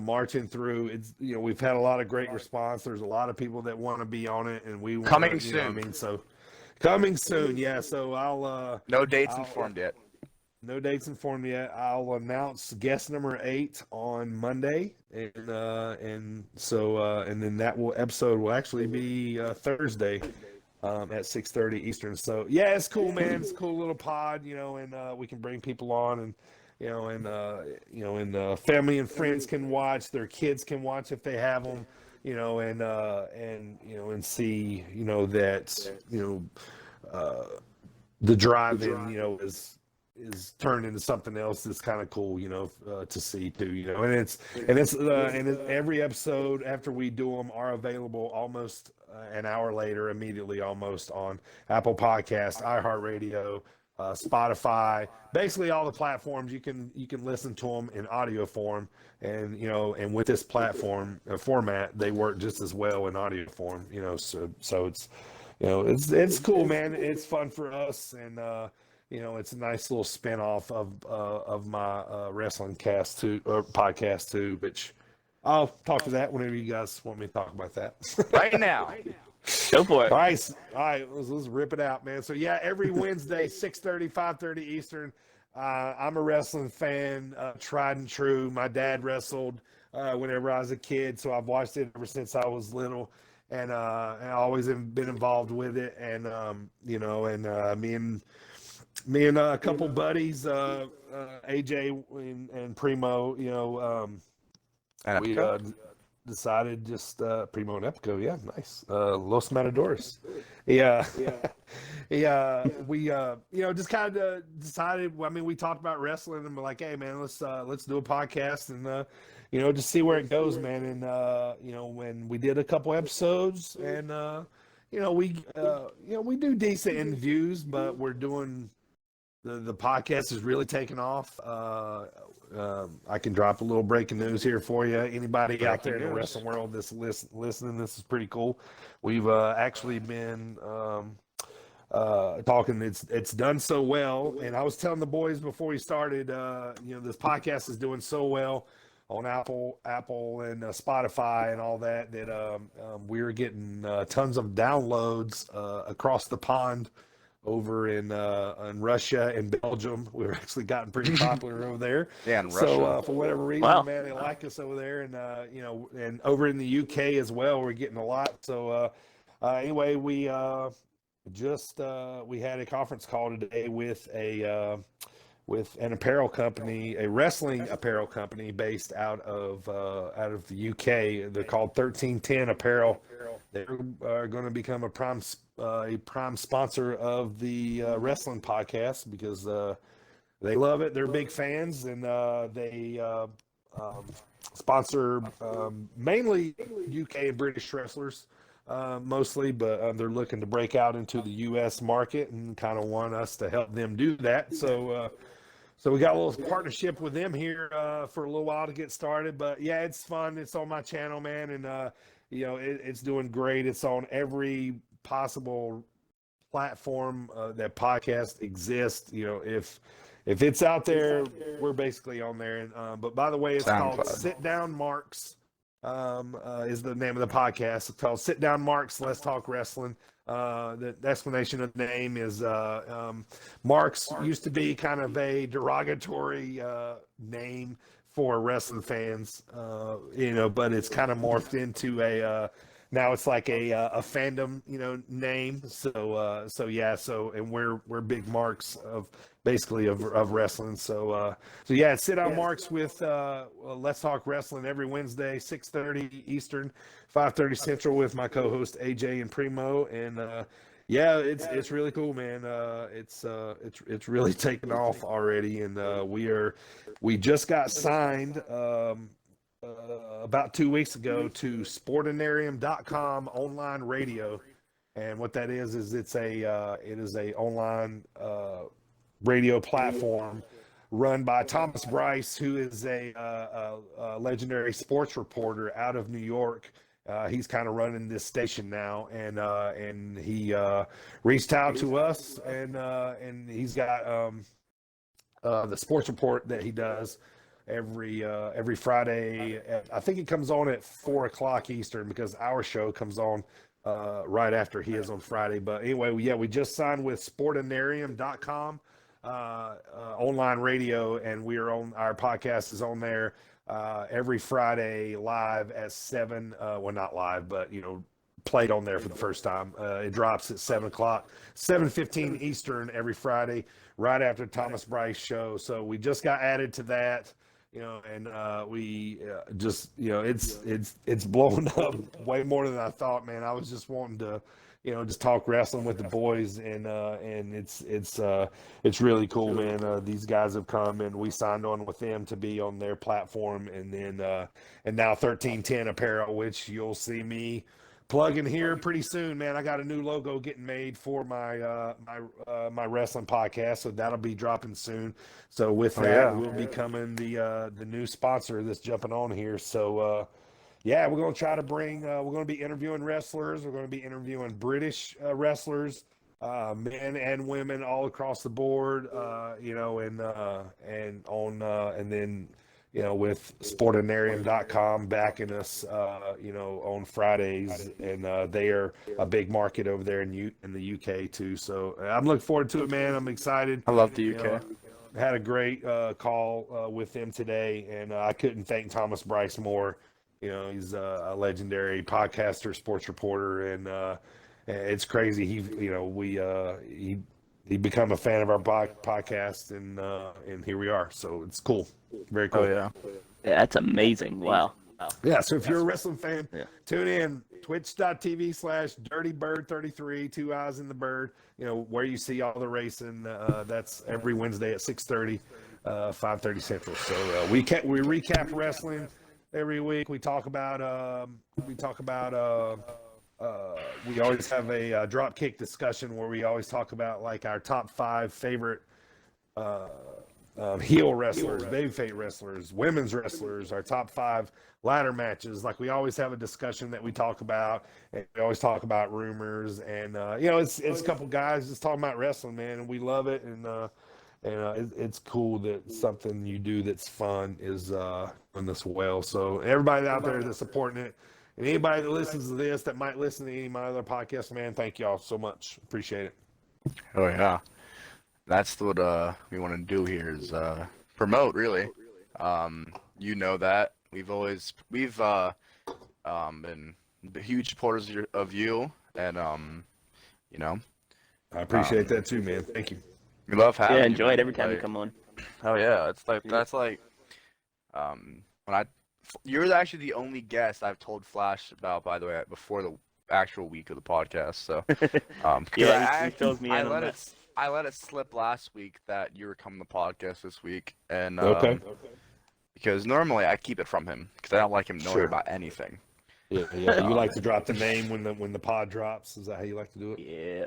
marching through. It's we've had a lot of great response. There's a lot of people that want to be on it, and we want coming soon. So coming soon, yeah. So I'll no dates informed yet. No dates informed yet. I'll announce guest number 8 on Monday, and then that episode will actually be Thursday at 6:30 Eastern. So yeah, it's cool, man. It's a cool little pod, and we can bring people on and. Family and friends can watch. Their kids can watch if they have them, and see, that, the drive-in, is turned into something else that's kind of cool, to see too, and every episode after we do them are available almost an hour later, immediately almost on Apple Podcasts, iHeartRadio, Spotify, basically all the platforms. You can listen to them in audio form, and and with this platform format, they work just as well in audio form. So it's it's cool, man. It's fun for us, and it's a nice little spin-off of my wrestling cast too, or podcast too, which I'll talk to that whenever you guys want me to talk about that. Right now. Go for it. All right, let's rip it out, man. So yeah, every Wednesday, 6:30, 5:30 Eastern. I'm a wrestling fan, tried and true. My dad wrestled whenever I was a kid, so I've watched it ever since I was little, and I always have been involved with it. And me and a couple buddies, AJ and Primo, we decided just Primo and Epico, yeah, nice. Los Matadores. Yeah. We just kind of decided. I mean, we talked about wrestling and we're like, hey man, let's do a podcast and just see where it goes, man. And when we did a couple episodes and we do decent in views, but we're doing the podcast is really taking off. I can drop a little breaking news here for you. Anybody out there in the wrestling world that's listening, this is pretty cool. We've actually been talking. It's done so well, and I was telling the boys before we started, this podcast is doing so well on Apple and Spotify and all that we're getting tons of downloads across the pond over in Russia and Belgium. We've actually gotten pretty popular over there. Yeah, in Russia. So for whatever reason, Wow. man, they like us over there, and and over in the UK as well, we're getting a lot. So anyway, we had a conference call today with an apparel company, a wrestling apparel company based out of the UK. They're called 1310 Apparel. They're going to become a prime sponsor of the wrestling podcast because they love it. They're big fans, and they sponsor mainly UK and British wrestlers. Mostly, but they're looking to break out into the U.S. market and kind of want us to help them do that. So we got a little partnership with them here for a little while to get started. But yeah, it's fun. It's on my channel, man, and it's doing great. It's on every possible platform that podcast exists. If it's out there, we're basically on there. And but by the way, it's called Sit Down Marks. Is the name of the podcast. It's called Sit Down Marks, Let's Talk Wrestling. The explanation of the name is Marks used to be kind of a derogatory name for wrestling fans, but it's kind of morphed into now it's like a fandom, name. So yeah. And we're big marks of wrestling. So yeah, Sit Down Marks with Let's Talk Wrestling every Wednesday, 6:30 Eastern, 5:30 Central with my co-host AJ and Primo. And yeah, it's really cool, man. It's really taken off already, and we just got signed about 2 weeks ago to Sportinarium.com online radio. And what that is it is a online radio platform run by Thomas Bryce, who is a legendary sports reporter out of New York. He's kind of running this station now, and he reached out to us, and he's got the sports report that he does every Friday. I think it comes on at 4:00 Eastern because our show comes on right after his on Friday. But anyway, yeah, we just signed with Sportinarium.com online radio, and our podcast is on there every Friday live at 7. Well, not live, but played on there for the first time. It drops at 7:00, 7:15 Eastern every Friday, right after Thomas Bryce show. So we just got added to that. And we just, it's blowing up way more than I thought, man. I was just wanting to, just talk wrestling with the boys, and it's really cool, man. These guys have come, and we signed on with them to be on their platform, and then and now 1310 Apparel, which you'll see me plugging here pretty soon, man. I got a new logo getting made for my my wrestling podcast, so that'll be dropping soon. So with that, we'll be coming the new sponsor that's jumping on here. So yeah, we're gonna try to bring. We're gonna be interviewing wrestlers. We're gonna be interviewing British wrestlers, men and women all across the board. And then. With Sportinarium.com backing us, on Fridays, and they are a big market over there in the UK too. So I'm looking forward to it, man. I'm excited. I love the UK. Had a great call with them today, and I couldn't thank Thomas Bryce more. He's a legendary podcaster, sports reporter, and it's crazy. He become a fan of our podcast, and here we are. So it's cool. Very cool. Oh, yeah. Yeah, that's amazing. Wow. Yeah, so if you're a wrestling fan, tune in, twitch.tv/DirtyBird33, 2 eyes in the bird, where you see all the racing. That's every Wednesday at 6:30, 5:30 Central. So we recap wrestling every week. We talk about we always have a drop kick discussion where we always talk about like our top 5 favorite heel wrestlers, babyface wrestlers, women's wrestlers, our top 5 ladder matches. Like we always have a discussion that we talk about, and we always talk about rumors. And it's a couple guys just talking about wrestling, man, and we love it. And it's cool that something you do that's fun is doing this well. So everybody out there that's supporting it, and anybody that listens to this that might listen to any of my other podcasts, man, thank y'all so much. Appreciate it. Oh yeah, that's what we want to do here is promote, really. You know that we've been huge supporters of you, and I appreciate that too, man. Thank you. We love having you. Yeah, enjoy it every time you come on. Oh yeah, that's like you're actually the only guest I've told Flash about, by the way, before the actual week of the podcast. So yeah, he fills me in on that. I let it slip last week that you were coming to the podcast this week, and because normally I keep it from him because I don't like him knowing about anything. Yeah. You like to drop the name when the pod drops? Is that how you like to do it? Yeah.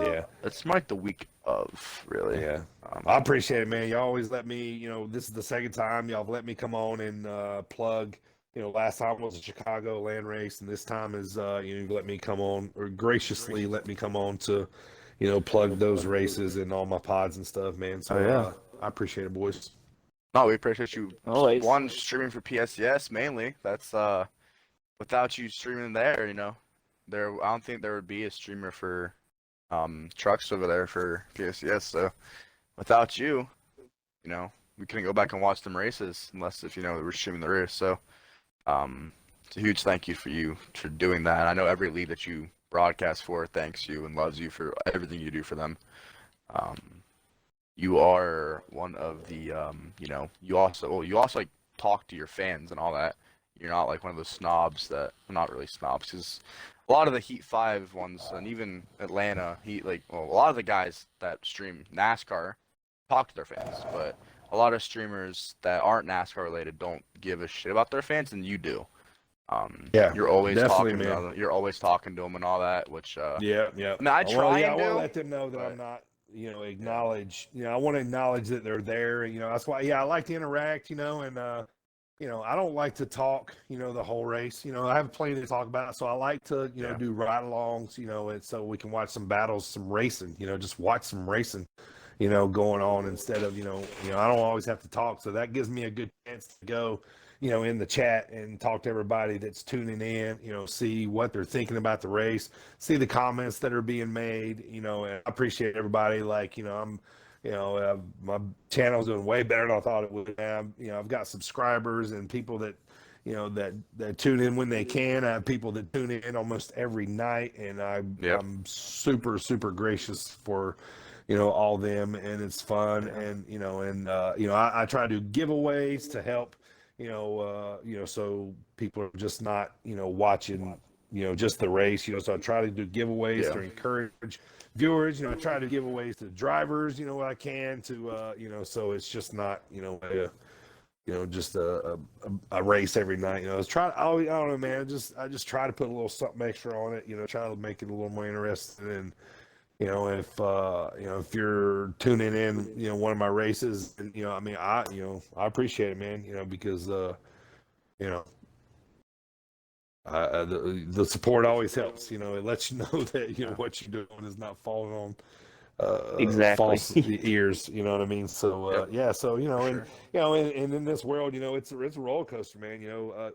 Yeah. It's like the week of, really. Yeah. I appreciate it, man. You always let me. This is the second time y'all have let me come on and plug. Last time was a Chicago land race, and this time is you let me come on, or graciously let me come on to, plug those races and all my pods and stuff, man. So I appreciate it, boys. No, we appreciate you. Always. One, streaming for PSCS mainly. That's without you streaming there, I don't think there would be a streamer for trucks over there for PSCS. So without you, we couldn't go back and watch them races unless if we were streaming the race. So it's a huge thank you for doing that. And I know every league that you broadcast for thanks you and loves you for everything you do for them. You are one of the you also like talk to your fans and all that. You're not like one of those snobs that, not really snobs, because a lot of the Heat 5 ones, and even Atlanta, a lot of the guys that stream NASCAR talk to their fans, but a lot of streamers that aren't NASCAR related don't give a shit about their fans, and you do. You're always talking to them. You're always talking to them and all that, which yeah. I mean, I try and I want to let them know that I'm not, acknowledge. I want to acknowledge that they're there. That's why. I like to interact. And I don't like to talk, the whole race. I have plenty to talk about, so I like to, do ride-alongs, and so we can watch some battles, some racing, just watch some racing, going on instead of, I don't always have to talk. So that gives me a good chance to go, in the chat and talk to everybody that's tuning in, see what they're thinking about the race, see the comments that are being made, and I appreciate everybody. Like, my channel's doing way better than I thought it would have. I've got subscribers and people that, that tune in when they can. I have people that tune in almost every night, and I'm super, super gracious for, all them, and it's fun. And, I try to do giveaways to help, so people are just not, watching, just the race, so I try to do giveaways to encourage viewers. I try to give giveaways to drivers, what I can to, so it's just not, just a race every night. I don't know, man. I just try to put a little something extra on it, try to make it a little more interesting. And, if you're tuning in, one of my races, and, I appreciate it, man, because, the support always helps. It lets you know that what you're doing is not falling on false ears. You know what I mean? So so and in this world, it's a roller coaster, man.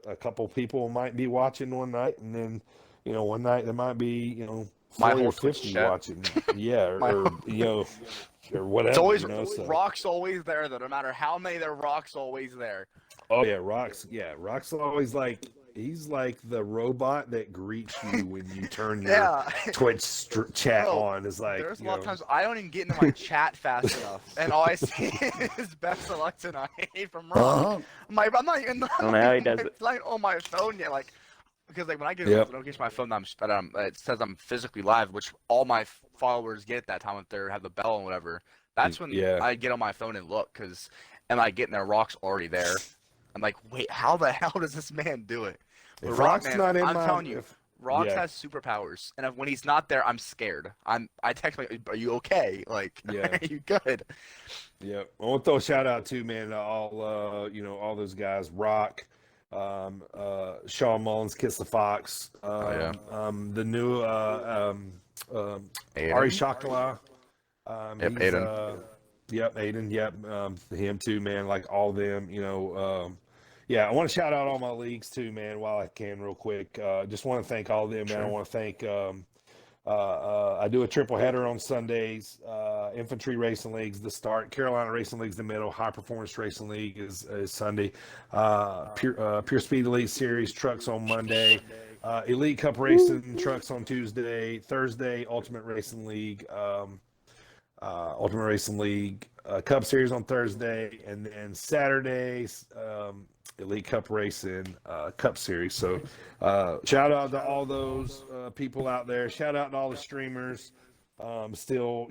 A couple people might be watching one night, and then one night there might be 40 or 50 watching. Or whatever. It's always Rock's always there, though. No matter how many there, Rock's always there. Oh yeah, Rock's always like. He's like the robot that greets you when you turn your Twitch chat on. Is like, there's a lot of times I don't even get into my chat fast enough, and all I see is best of luck tonight from Rock. I'm not even. I don't know how he does it. It's like on my phone yet, because when I get a notification on my phone that it says I'm physically live, which all my followers get at that time if they have the bell and whatever. That's when I get on my phone and look, and I get in there, Rock's already there. I'm like, wait, how the hell does this man do it? If Rock's not in, I'm telling you, Rox has superpowers, and when he's not there, I'm scared. I text him, "Are you okay? Like, are you good?" Yeah, I want to throw a shout out too, man, to all all those guys, Rock, Shawn Mullins, Kiss the Fox, the new Ari Shakala, Aiden. Aiden, him too, man, like all of them, I want to shout out all my leagues too, man, while I can real quick. Just want to thank all of them, man. I want to thank I do a triple header on Sundays. Infantry Racing League's the start. Carolina Racing League's the middle. High Performance Racing League is Sunday. Pure Speed Elite Series trucks on Monday. Elite Cup Racing trucks on Tuesday. Thursday, Ultimate Racing League. Cup Series on Thursday, and then Saturdays, Elite Cup Racing Cup Series. So shout out to all those people out there. Shout out to all the streamers still,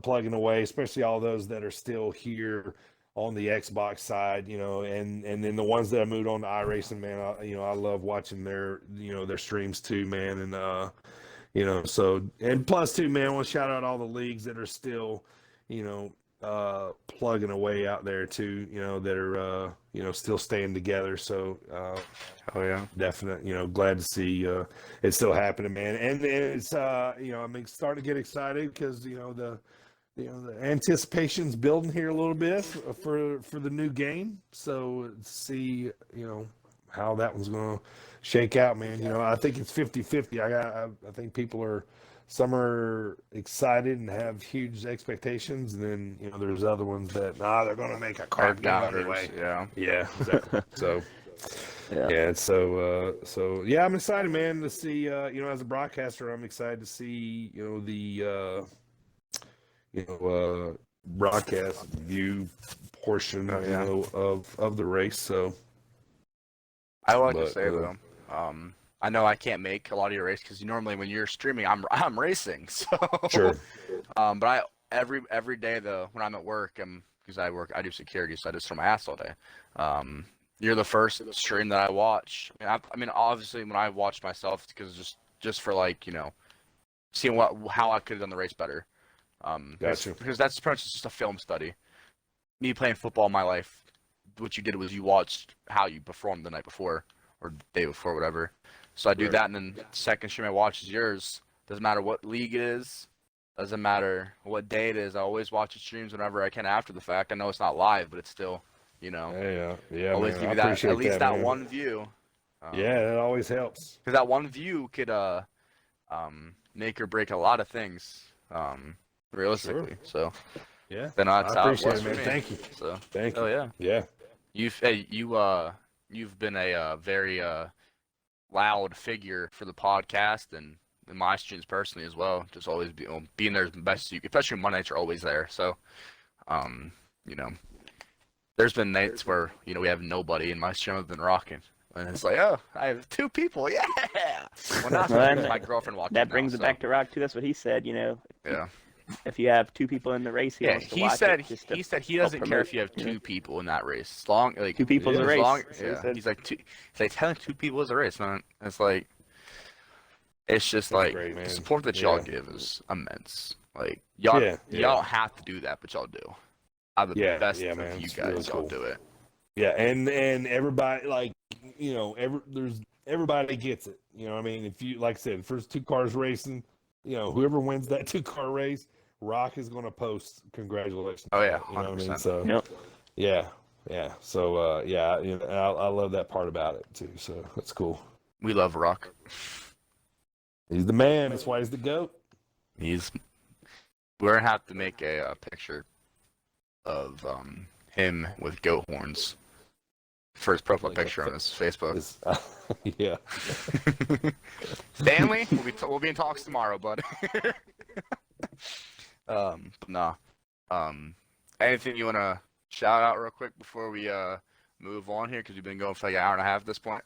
plugging away, especially all those that are still here on the Xbox side, and then the ones that I moved on to iRacing, man. I love watching their streams too, man. And so, and plus too, man, I want to shout out all the leagues that are still, plugging away out there too, that are, still staying together. So, definitely, glad to see it's still happening, man. And it's, I'm starting to get excited because, the anticipation's building here a little bit for the new game. So see, how that one's going to shake out, man. I think it's 50-50. I think some are excited and have huge expectations, and then there's other ones that they're going to make a crap game anyway. Yeah, exactly. So I'm excited, man, to see. As a broadcaster, I'm excited to see the broadcast view portion of the race. So I like to say though. I know I can't make a lot of your race because normally when you're streaming, I'm racing. So sure. But every day though when I'm at work, because I do security, so I just throw my ass all day. You're the first stream that I watch. I mean, obviously when I watch myself, because just for seeing how I could have done the race better. Gotcha. Because that's pretty much just a film study. Me playing football in my life, what you did was you watched how you performed the night before or the day before, whatever. So I do that, and then the second stream I watch is yours. Doesn't matter what league it is. Doesn't matter what day it is. I always watch the streams whenever I can after the fact. I know it's not live, but it's still, Yeah, always man. give you that, at least that one view. That always helps. Because that one view could make or break a lot of things, realistically. Sure. So then that's I how it appreciate was it, man. for me. Thank you. So thank you. Oh yeah. You've been a very loud figure for the podcast and in my streams personally as well. Just always being there as best as you, especially when Monday nights are always there. So, there's been nights where we have nobody and my stream has been rocking, and it's like, oh, I have 2 people, yeah. Well, not my girlfriend watching. That brings it back to Rock too. That's what he said. Yeah. If you have 2 people in the race, he wants to watch it. He said he doesn't care if you have 2 people in that race. As long 2 people is a race. He's like telling 2 people is a race, man. It's like it's just like great, the support that y'all give is immense. Like y'all don't have to do that, but y'all do. I'm the best of man. you It's guys. really Y'all cool. do it. Yeah, and everybody everybody gets it. I mean, if you like I said, the first 2 cars racing, whoever wins that 2-car race, Rock is going to post congratulations. Oh yeah, 100%. You know what I mean? So yeah. So I love that part about it too. So that's cool. We love Rock. He's the man. That's why he's the GOAT. We're gonna have to make a picture of him with goat horns for his profile picture on his Facebook. Yeah. Stanley, we'll be in talks tomorrow, bud. But nah. Anything you wanna shout out real quick before we move on here? Because we've been going for like an hour and a half at this point.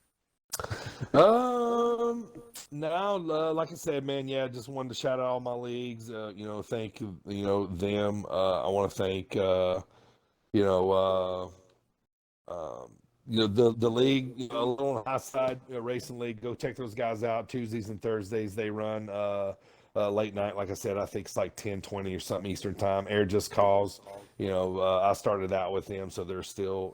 Now, like I said, man, just wanted to shout out all my leagues. Thank them. I want to thank the league, a little on the high side, racing league. Go check those guys out. Tuesdays and Thursdays they run late night. Like I said, I think it's like 10:20 or something Eastern time. Air Just Calls. I started out with them, so they're still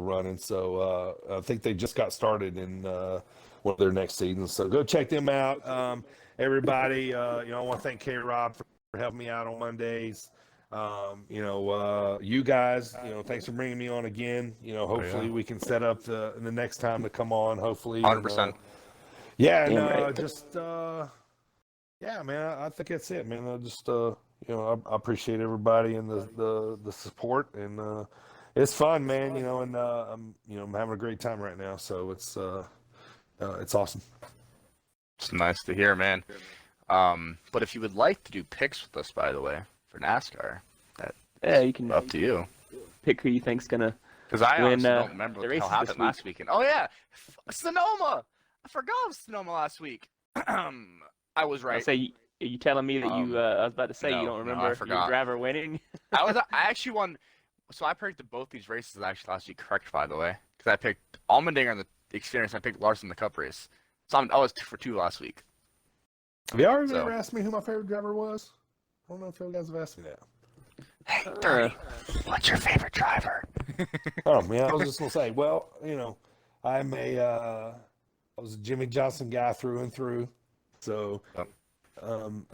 running. So I think they just got started in one of their next seasons. So go check them out. Everybody, I want to thank K-Rob for helping me out on Mondays. You guys, thanks for bringing me on again. Hopefully we can set up the next time to come on. Hopefully, 100%. Yeah, man. I think that's it, man. I just, I appreciate everybody and the support, and it's fun, man. And I'm having a great time right now. So it's awesome. It's nice to hear, man. But if you would like to do picks with us, by the way, for NASCAR, you can up to you. Pick who you think's gonna. Because I win, honestly don't remember what the hell happened last weekend. Oh yeah, Sonoma. I forgot it was Sonoma last week. I was right. Are you telling me that you? I was about to say you don't remember your driver winning. I actually won. So I picked both these races actually last week correct, by the way, because I picked Allmendinger in the Experience. And I picked Larson in the Cup race. So I was 2 for 2 last week. Have y'all ever asked me who my favorite driver was? I don't know if you guys have asked me that. Hey, Dirty, what's your favorite driver? Oh man, I was just gonna say, well, I was a Jimmy Johnson guy through and through, so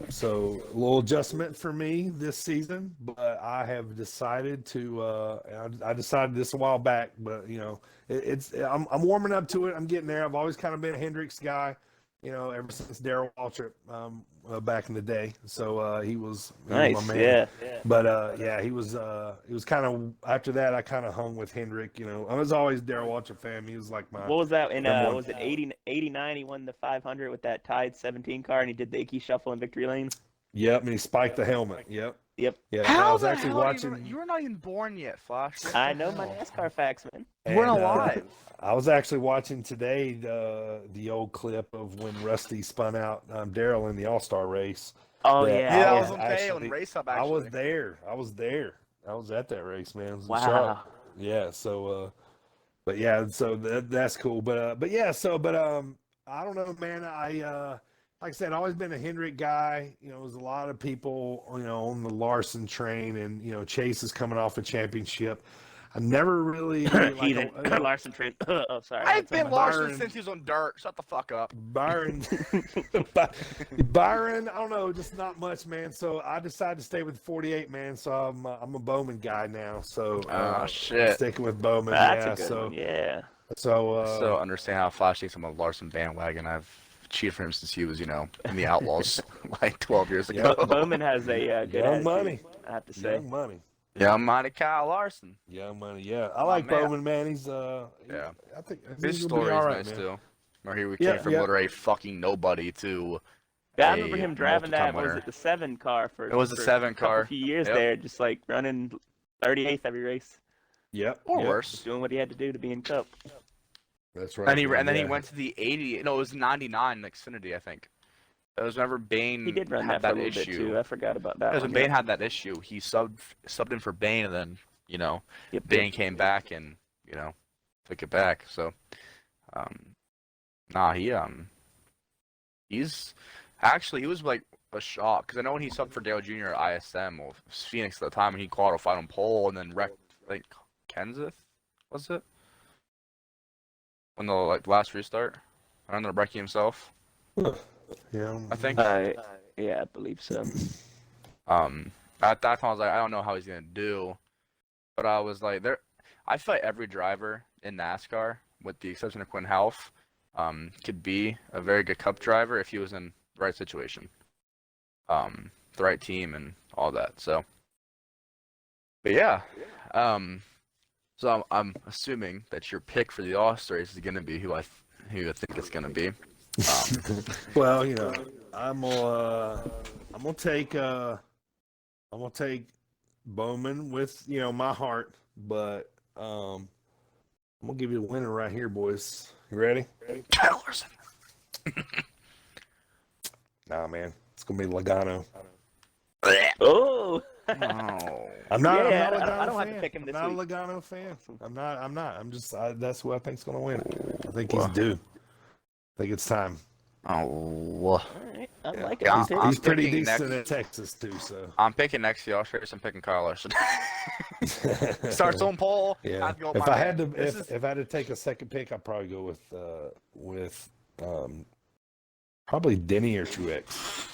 so a little adjustment for me this season, but I have decided to. I decided this a while back, but I'm warming up to it. I'm getting there. I've always kind of been a Hendricks guy, ever since Darrell Waltrip back in the day. So he was nice, my man. Yeah. But he was kind of after that. I kind of hung with Hendrick. I was always Darrell Waltrip fan. He was like my. What was that? In was it 89? He won the 500 with that tied 17 car, and he did the Icky Shuffle in victory lane. Yep, and he spiked the helmet. Yep. Yeah. How I was actually watching. You were not even born yet, Flash. I know my NASCAR facts, man. You weren't alive. I was actually watching today the old clip of when Rusty spun out Darrell in the All-Star race. Oh yeah. Yeah, I was on Race Hub. Actually, I was there. I was at that race, man. Wow. Sharp. Yeah. So, but yeah, so that's cool. But I don't know, man. Like I said, I've always been a Hendrick guy. There's a lot of people, on the Larson train, and Chase is coming off a championship. I never really Larson train. Oh, sorry. I've been Larson since he was on dirt. Shut the fuck up. Byron, I don't know, just not much, man. So I decided to stay with 48, man. So I'm a Bowman guy now. So shit, sticking with Bowman. That's a good one. Yeah. So understand how Flash thinks I'm a Larson bandwagon. I've cheered for him since he was, in the Outlaws like 12 years ago. Bowman has a good Young attitude, money. I have to say. Young money. Young money Kyle Larson. Young money, yeah. I like Bowman, man. He's yeah. I think His story is nice too. Where he came from literally fucking nobody to. Yeah, I remember him driving that. Was it the 7 car for? It was the 7 car. A few years there, just like running 38th every race. Yep. Or worse. Just doing what he had to do to be in Cup. That's right. And then he went to the 80. No, it was 99 Xfinity, I think. It was whenever Bane he did run had that issue. Bit too. I forgot about that. Because when Bane had that issue, he subbed in for Bane, and then Bane came back and took it back. So, he was like a shock because I know when he subbed for Dale Jr. at ISM or Phoenix at the time, and he caught a final pole and then wrecked Kenseth, was it? When the last restart, I ended up wrecking himself. Yeah, I think. Yeah, I believe so. At that time I was like, I don't know how he's gonna do, but I was like, I feel like every driver in NASCAR, with the exception of Quinn Half, could be a very good Cup driver if he was in the right situation, the right team, and all that. So, but yeah, so I'm assuming that your pick for the All-Star race is gonna be who I think it's gonna be. Well, I'm gonna take Bowman with my heart, but I'm gonna give you the winner right here, boys. You ready? Kyle Larson. Nah, man, it's gonna be Logano. Oh, No. I'm not. Yeah, I'm not a Logano I don't fan. have to pick him I'm this not week. a Logano fan. I'm not. I'm just. That's who I think's going to win. I think he's due. I think it's time. Oh. All right, I like it. Yeah, He's pretty picking decent next. in Texas too. So I'm picking next year. I'm picking Kyle Larson. Starts on pole. Yeah. If I had to take a second pick, I'd probably go with probably Denny or Truex.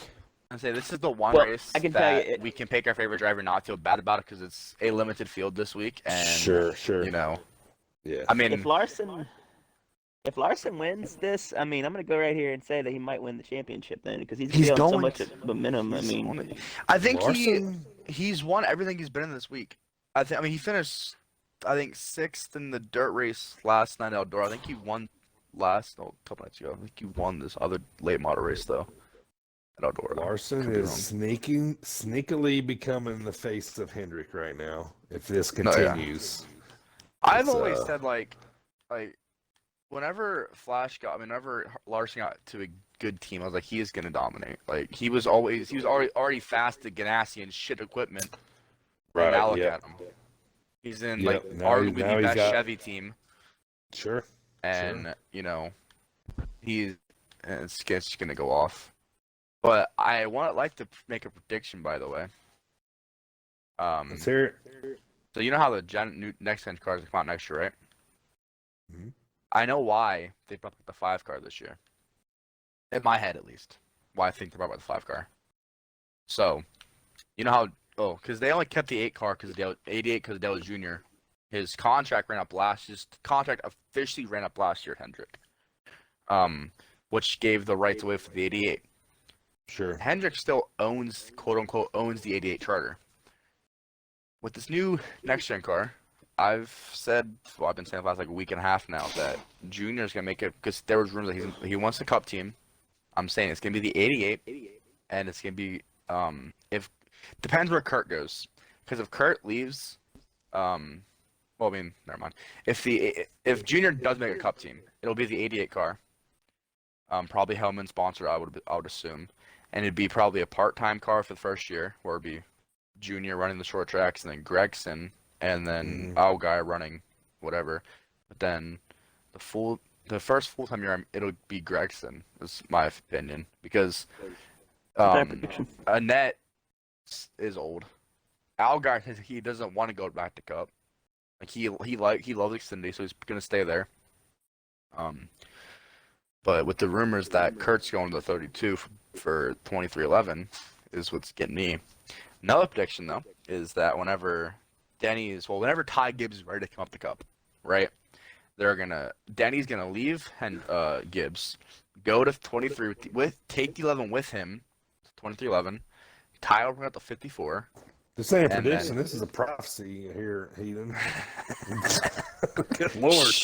I say this is the one Well, race I can that tell you we can pick our favorite driver, and not feel bad about it because it's a limited field this week. And Sure. you know, Yeah. I mean, If Larson wins this, I mean, I'm going to go right here and say that he might win the championship then because he's feeling so much momentum. I mean, I think Larson, he's won everything he's been in this week. I mean, he finished, I think, 6th in the dirt race last night outdoor. I think he won a couple nights ago. I think he won this other late model race though. At outdoor. Larson is sneakily becoming the face of Hendrick right now. If this continues, I've always said like whenever Larson got to a good team, I was like, he is gonna dominate. Like he was already fast to Ganassi and shit equipment. Right. And now look at him. He's in arguably the best Chevy team. Sure. And you know, it's just gonna go off. But I like to make a prediction, by the way. Let's hear it. So you know how the next gen cars come out next year, right? Mm-hmm. I know why they brought back the 5 car this year. In my head, at least. Why I think they brought back the 5 car. So, you know how... because they only kept the 8 car because of 88 because of Dale Jr. His contract officially ran up last year at Hendrick. Which gave the rights away for the 88. Sure. Hendrick still quote-unquote, owns the 88 Charter. With this new next-gen car, I've been saying for the last week and a half now that Junior's going to make it, because there was rumors that he wants the Cup team. I'm saying it's going to be the 88, and it's going to be, depends where Kurt goes. Because if Kurt leaves, never mind. If Junior does make a Cup team, it'll be the 88 car. Probably Hellman sponsor, I would assume. And it'd be probably a part-time car for the first year, where it'd be Junior running the short tracks, and then Gregson, and then our guy running whatever. But then the first full-time year, it'll be Gregson, is my opinion. Because Annette is old. Al guy says he doesn't want to go back to Cup. Like he loves Xfinity, so he's gonna stay there. But with the rumors that Kurt's going to the 32 for 2311 is what's getting me. Another prediction, though, is that whenever Ty Gibbs is ready to come up the Cup, right? Denny's gonna leave Gibbs, go to 23 take the 11 with him, 2311. Ty will bring up the 54. This ain't a prediction. This is a prophecy here, Heathen. Good Lord.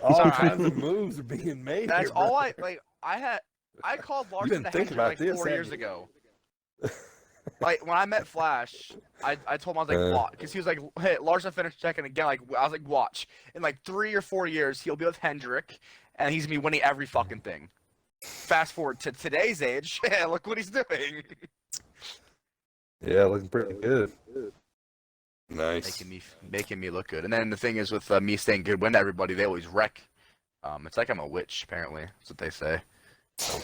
All kinds of moves are being made. That's here, all bro. I called Larson to Hendrick 4 years ago. When I met Flash, I told him, I was like, watch. Because he was like, hey, Larson finished second again. I was like, watch. In 3 or 4 years, he'll be with Hendrick, and he's going to be winning every fucking thing. Fast forward to today's age, look what he's doing. Yeah, looking pretty good. Nice. Making me look good. And then the thing is with me staying good when everybody, they always wreck. It's like I'm a witch, apparently. That's what they say. So,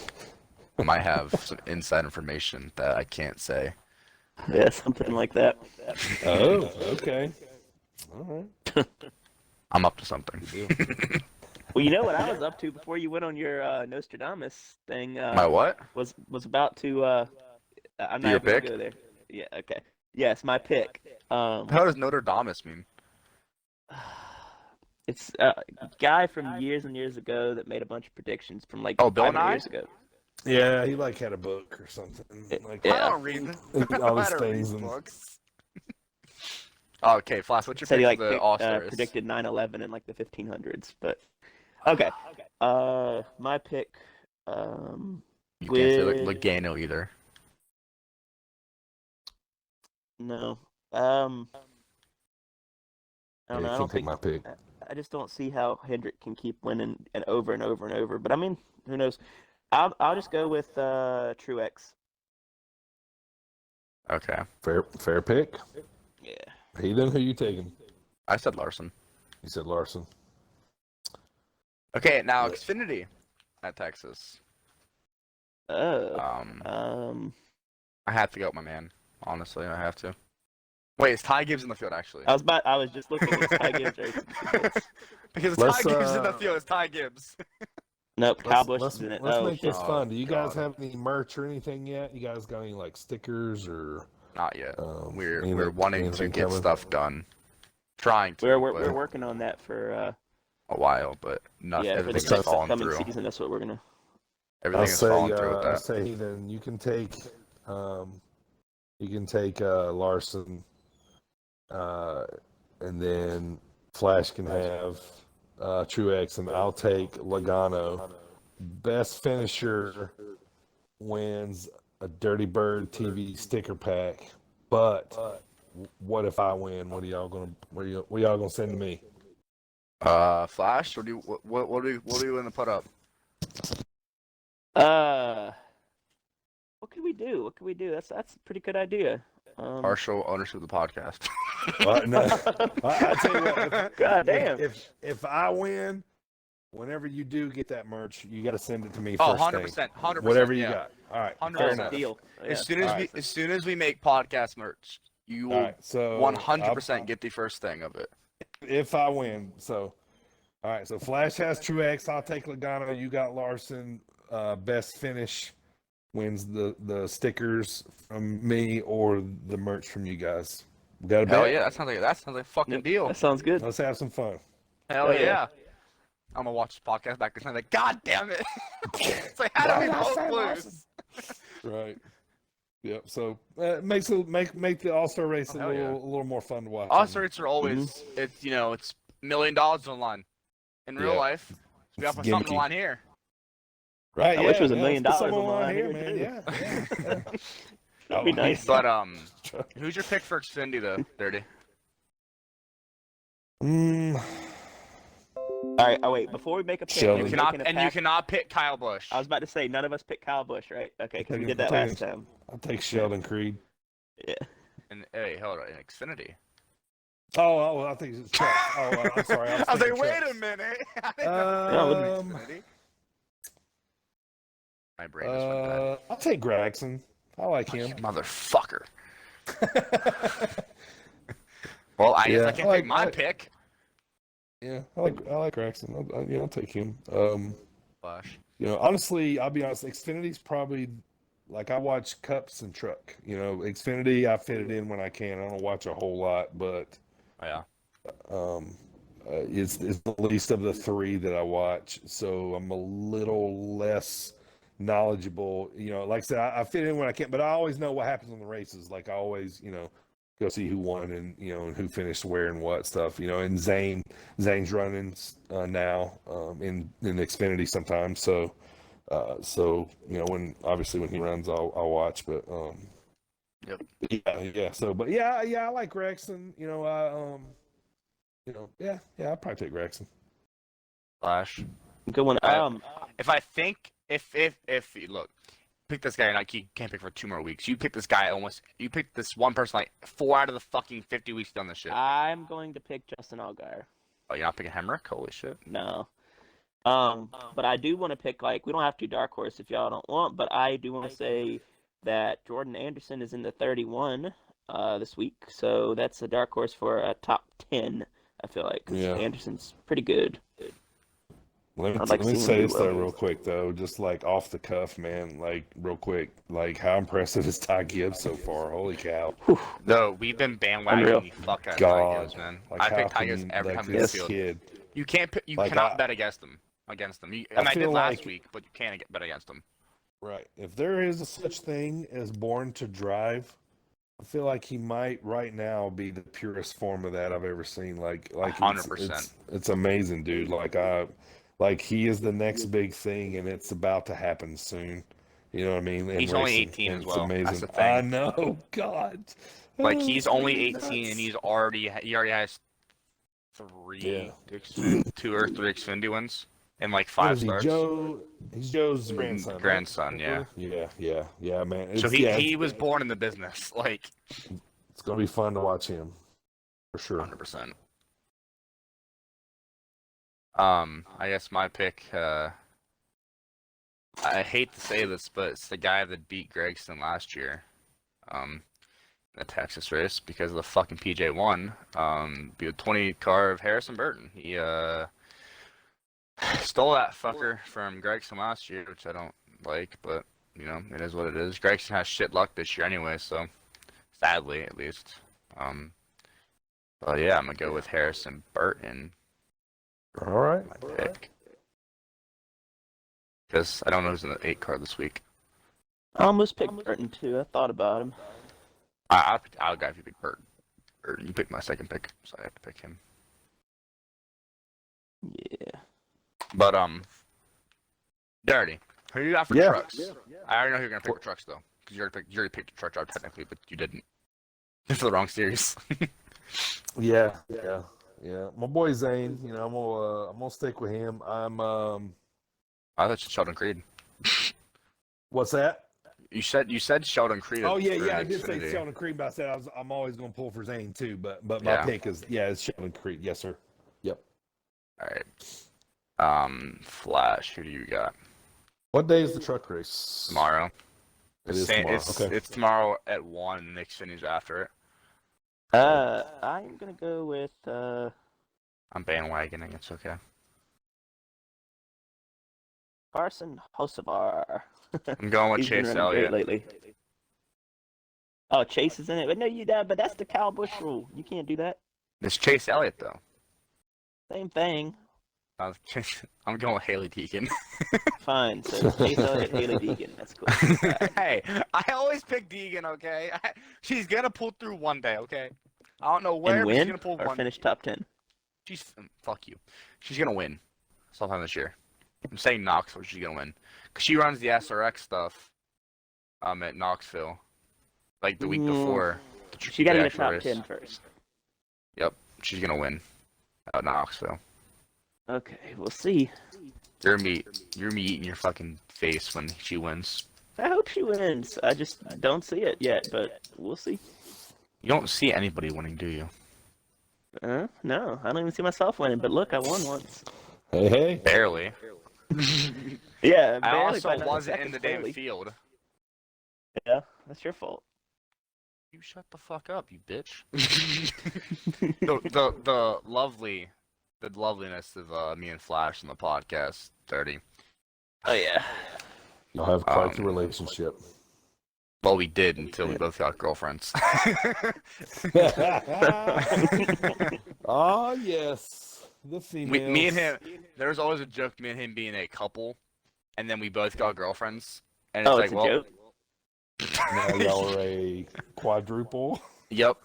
I might have some inside information that I can't say. Yeah, something like that. Oh, okay. All right. I'm up to something. Well, you know what I was up to before you went on your Nostradamus thing? My what? Was about to. I'm not Your even gonna pick? go there. Yeah. Okay. Yes, my pick. How does Notre Dame mean? It's a guy from years and years ago that made a bunch of predictions from Bill 500 Nye? years ago. Yeah, he had a book or something. Yeah. I don't read all these I don't things. read books. Okay, Flash, what's your Said pick he for the All-Star race? predicted 9/11 in the 1500s, but okay. My pick. You can't say Logano either. No. I don't know. I You don't can take think my pick. I just don't see how Hendrick can keep winning and over and over and over. But I mean, who knows? I'll just go with Truex. Okay. Fair pick. Yeah. Heathen, who you taking? I said Larson. You said Larson. Okay, now Xfinity at Texas. Oh. I have to go with my man. Honestly, I have to. Wait, is Ty Gibbs in the field actually? I was just looking at Ty Gibbs racing. Because Ty Gibbs in the field. It's Ty Gibbs. Nope, Kyle Busch Let's is in it. make Oh, this shit. fun. Do you guys God. have any merch or anything yet? You guys got any like stickers or? Not yet. We're anything- wanting to anything get coming? stuff done. Trying to. We're working on that for a while, but nothing. for the Everything is next falling upcoming through. season. That's what we're gonna. Everything is falling through with I'll that. say then you can take Larson, and then Flash can have Truex, and I'll take Logano. Best finisher wins a Dirty Bird TV sticker pack. But what if I win? What are y'all gonna send to me? Flash, what do you want to put up? What could we do? That's a pretty good idea. Partial ownership of the podcast. No, I tell you what. God damn. If I win, whenever you do get that merch, you got to send it to me. Oh, first 100%, 100%. Whatever you yeah. got. All right. 100%. Fair Oh, enough. deal. Yeah. As soon as we make podcast merch, you will All right. So 100% get the first thing of it. if I win. So, all right. So Flash has Truex. I'll take Logano. You got Larson. Best finish wins the stickers from me or the merch from you guys. We got a bet? Hell yeah, that sounds like a fucking Yep, deal. That sounds good. Let's have some fun. Hell yeah. yeah. I'm gonna watch this podcast back and like, God damn it! It's like, how do we both lose? Right. Yep. So make the All-Star race Oh, hell yeah. a little more fun to watch. All sorts are always it's it's $1 million on the line. In real Yeah. life, we got to put It's something on the gimmicky. line here. Right. I yeah, wish it was $1 yeah, million let's put on the someone line here, here, man. too. Yeah. That'd be nice. But who's your pick for Xfinity though, Dirty? All right. Oh wait. Before we make a pick, Sheldon. we're You making a cannot pact. you cannot pick Kyle Busch. I was about to say none of us picked Kyle Busch, right? Okay, because we Okay, did that okay. last time. I'll take Sheldon Creed. Yeah. And hey, hold on, in Xfinity. Oh, I think it's Chuck. Oh, I'm sorry. I was like, thinking wait Chuck. a minute. Um, My brain is went bad. I'll take Gregson. I like him. Motherfucker. Well, I guess Yeah, I can I like- pick my I like- pick. Yeah, I like Gregson. I'll take him. Flash. Honestly, I'll be honest. Xfinity's probably like I watch Cups and Truck. Xfinity I fit it in when I can. I don't watch a whole lot, but Oh, yeah. it's the least of the three that I watch. So I'm a little less knowledgeable. Like I said, I fit in when I can, but I always know what happens on the races. Like I always, go see who won and and who finished where and what stuff. And Zane's running now in Xfinity sometimes. So when he runs, I'll watch. But Yep. yeah. So but yeah, I like Gregson. I'll probably take Gregson. Flash. Good one. If I think if look, pick this guy and you can't pick for 2 more weeks. You pick this guy you pick this one person like 4 out of the fucking 50 weeks done this shit. I'm going to pick Justin Allgaier. Oh, you're not picking Hemrick? Holy shit. No. But I do want to pick we don't have to dark horse if y'all don't want, but I do want to say that Jordan Anderson is in the 31 this week, so that's a dark horse for a top 10. I feel like 'cause Yeah. Anderson's pretty good. Let I'd like me to see say him this do though well. real quick though, just like off the cuff, man. Like real quick, like how impressive is Ty Gibbs so far? Holy cow! No, we've been bandwagoning Unreal. the fuck out of God, Ty Gibbs, man. Like, I how pick Ty can Gibbs you- every like, time in the this field. kid. You can't. You Like, cannot I- bet against them. I mean, I I did feel last like- week, but you can't bet against them. Right. If there is a such thing as born to drive, I feel like he might right now be the purest form of that I've ever seen. Like 100%. It's amazing, dude. Like he is the next big thing, and it's about to happen soon. You know what I mean? In He's only racing, 18 and as it's well. amazing. That's the thing. I know. God. Like Oh, he's only nuts. 18 and he already has 2 or 3 Xfinity wins. in like What 5 is he, starts. Joe? He's Joe's grandson. Grandson, right? Yeah, man. So he was born in the business. Like, it's gonna be fun to watch him for sure. 100%. I guess my pick. I hate to say this, but it's the guy that beat Gregson last year. In the Texas race because of the fucking PJ1. Be a 20 car of Harrison Burton. He stole that fucker from Gregson last year, which I don't like, but you know, it is what it is. Gregson has shit luck this year anyway, so sadly at least. But yeah, I'm gonna go with Harrison Burton. All right. My pick. Because I don't know who's in the 8 car this week. I almost picked Burton too. I thought about him. I'll go if you pick Burton. Or you pick my second pick, so I have to pick him. Yeah. But Dirty. Who you got for trucks? Yeah. I already know who you're gonna pick for trucks though, because you already picked the truck driver technically, but you didn't. For the wrong series. Yeah. My boy Zane, you know, I'm gonna stick with him. I thought you said Sheldon Creed. What's that? You said Sheldon Creed. Oh yeah, I did say Sheldon Creed, but I said I'm always gonna pull for Zane too. But my pick is it's Sheldon Creed. Yes, sir. Yep. All right. Flash. Who do you got? What day is the truck race? Tomorrow. It is tomorrow. Okay. It's tomorrow at 1. And Nick Finney's after it. I'm gonna go with I'm bandwagoning. It's okay. Carson Hocevar. I'm going with Chase Elliott lately. Oh, Chase is in it, but no, but that's the Kyle Busch rule. You can't do that. It's Chase Elliott though. Same thing. I'm going with Haley Deegan. Fine. So Chase Elliott, Haley Deegan. That's cool. Right. Hey, I always pick Deegan. Okay, she's gonna pull through one day. Okay, I don't know where, and but win, she's gonna pull or one. Finish top 10. Fuck you. She's gonna win sometime this year. I'm saying Knoxville. She's gonna win because she runs the SRX stuff. At Knoxville, like the week before. She got to get a top 10 first. Yep, she's gonna win at Knoxville. Okay, we'll see. You're me eating your fucking face when she wins. I hope she wins. I just don't see it yet, but we'll see. You don't see anybody winning, do you? No, I don't even see myself winning. But look, I won once. Hey. Barely. Yeah, barely. I also wasn't in the damn field. Yeah, that's your fault. You shut the fuck up, you bitch. the loveliness of me and Flash in the podcast, Dirty. Oh yeah. Y'all have quite a relationship. Well, we did until we both got girlfriends. Oh yes, the females. Me and him. There was always a joke, me and him being a couple, and then we both got girlfriends. And it's a joke. Now y'all are a quadruple. Yep.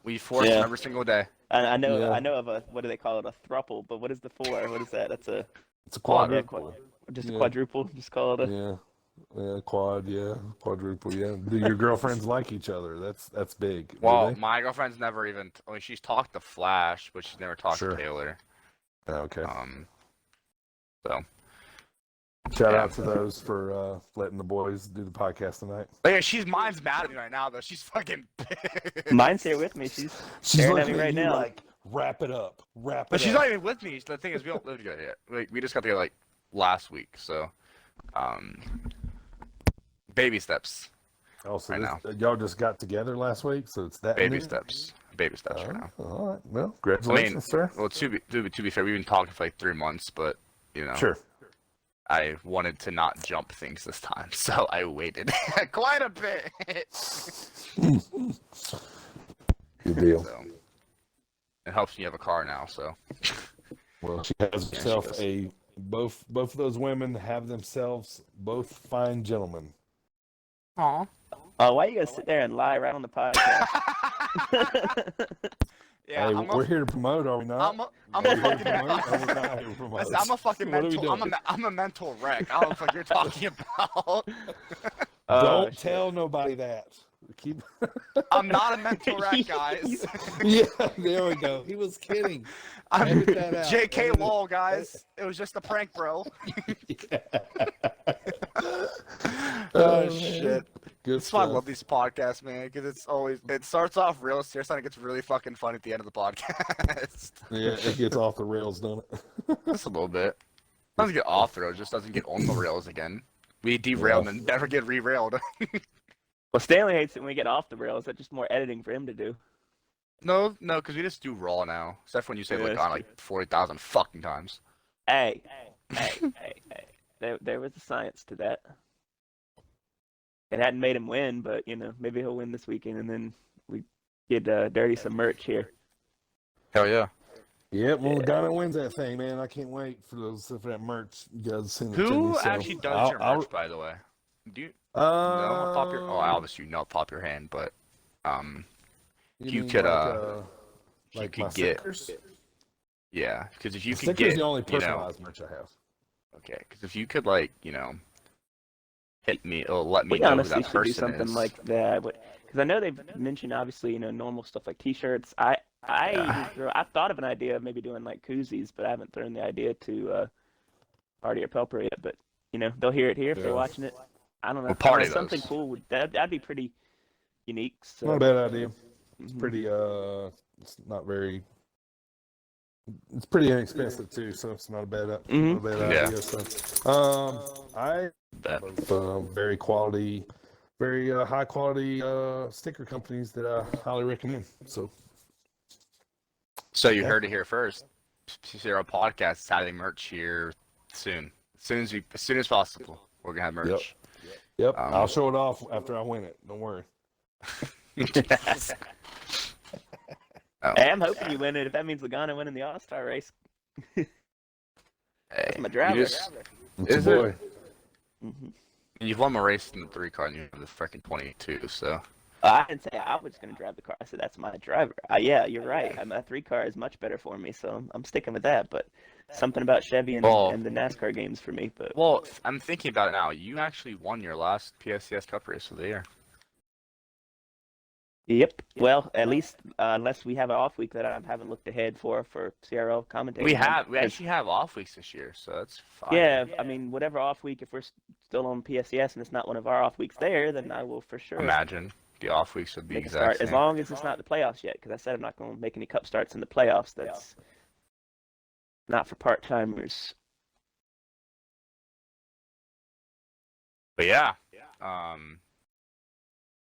We force every single day. I know of a, what do they call it, a thruple, but what is the 4? What is that? It's a quadruple. Just a quadruple. Just call it a. Yeah, quadruple. Yeah. Do your girlfriends like each other? That's big. Well, my girlfriend's never even. I mean, she's talked to Flash, but she's never talked to Taylor. Okay. So. Shout out to those for letting the boys do the podcast tonight. But yeah, mine's mad at me right now though. She's fucking pissed. Mine's here with me. She's staring at me right now. Like, wrap it up. But she's not even with me. The thing is, we don't live together yet. Like, we just got together like last week, so baby steps. Oh, so now. Y'all just got together last week, so it's that baby new? steps. Baby steps for now. All right. Well, congratulations, sir. Well, to be fair, we've been talking for like 3 months, but you know. Sure. I wanted to not jump things this time, so I waited quite a bit. Good deal. So, it helps when you have a car now, so. Well, she has herself both of those women have themselves both fine gentlemen. Aw. Oh, why you gonna sit there and lie right on the podcast? Yeah, hey, we're here to promote, are we not? I'm a fucking mental. I'm a mental wreck. I don't know what you're talking about. Don't tell nobody that. Keep. I'm not a mental wreck, guys. Yeah, there we go. He was kidding. I'm Edit that out. JK Edit it. lol, guys. It was just a prank, bro. Oh shit. Good That's why I stuff. love these podcasts, man, because it starts off real serious and it gets really fucking fun at the end of the podcast. Yeah, it gets off the rails, don't it? Just a little bit. Doesn't get off the rails, just doesn't get on the rails again. We derailed and never get re-railed. Well, Stanley hates it when we get off the rails. That's just more editing for him to do. No, because we just do raw now. Except when you say like on like 40,000 fucking times. Hey. There was a science to that. It hadn't made him win, but maybe he'll win this weekend, and then we get Dirty some merch here. Hell yeah. Yeah, well, the guy that wins that thing, man, I can't wait for that merch. You guys send it to me. Who So actually does your merch, by the way? Do you know how pop your? Oh, obviously you know pop your hand, but you could like you could my get stickers? Yeah, because if you could Stickers get the only personalized merch I have. Okay, because if you could hit me or let me We know who honestly that should do person something is. like that, because I know they've mentioned obviously normal stuff like T-shirts. I thought of an idea of maybe doing like koozies, but I haven't thrown the idea to Party or Pelper yet. But they'll hear it here if they're watching it. I don't know. Well, Party something does. cool that'd be pretty unique. So. Not a bad idea. It's pretty it's not very. It's pretty inexpensive too, so it's not a bad idea. So, I very quality, very high quality sticker companies that I highly recommend. So you heard it here first. CRL Podcast is having merch here soon. As soon as possible, we're gonna have merch. Yep. I'll show it off after I win it. Don't worry. Hey, I'm hoping you win it. If that means Logano winning the All-Star race. That's my driver. Is it? Mm-hmm. You've won my race in the 3 car, and you have the freaking 22. So. I didn't say I was going to drive the car. I said that's my driver. Yeah, you're right. My 3 car is much better for me, so I'm sticking with that. But something about Chevy and the NASCAR games for me. But I'm thinking about it now. You actually won your last PSCS Cup race of the year. Yep. Well, at least unless we have an off week that I haven't looked ahead for CRL commentating. We actually have off weeks this year, so that's fine. Yeah, I mean, whatever off week, if we're still on PSCS and it's not one of our off weeks there, then I will for sure. Imagine the off weeks would be exact same. As long as it's not the playoffs yet, because I said I'm not going to make any cup starts in the playoffs. That's not for part-timers. But yeah,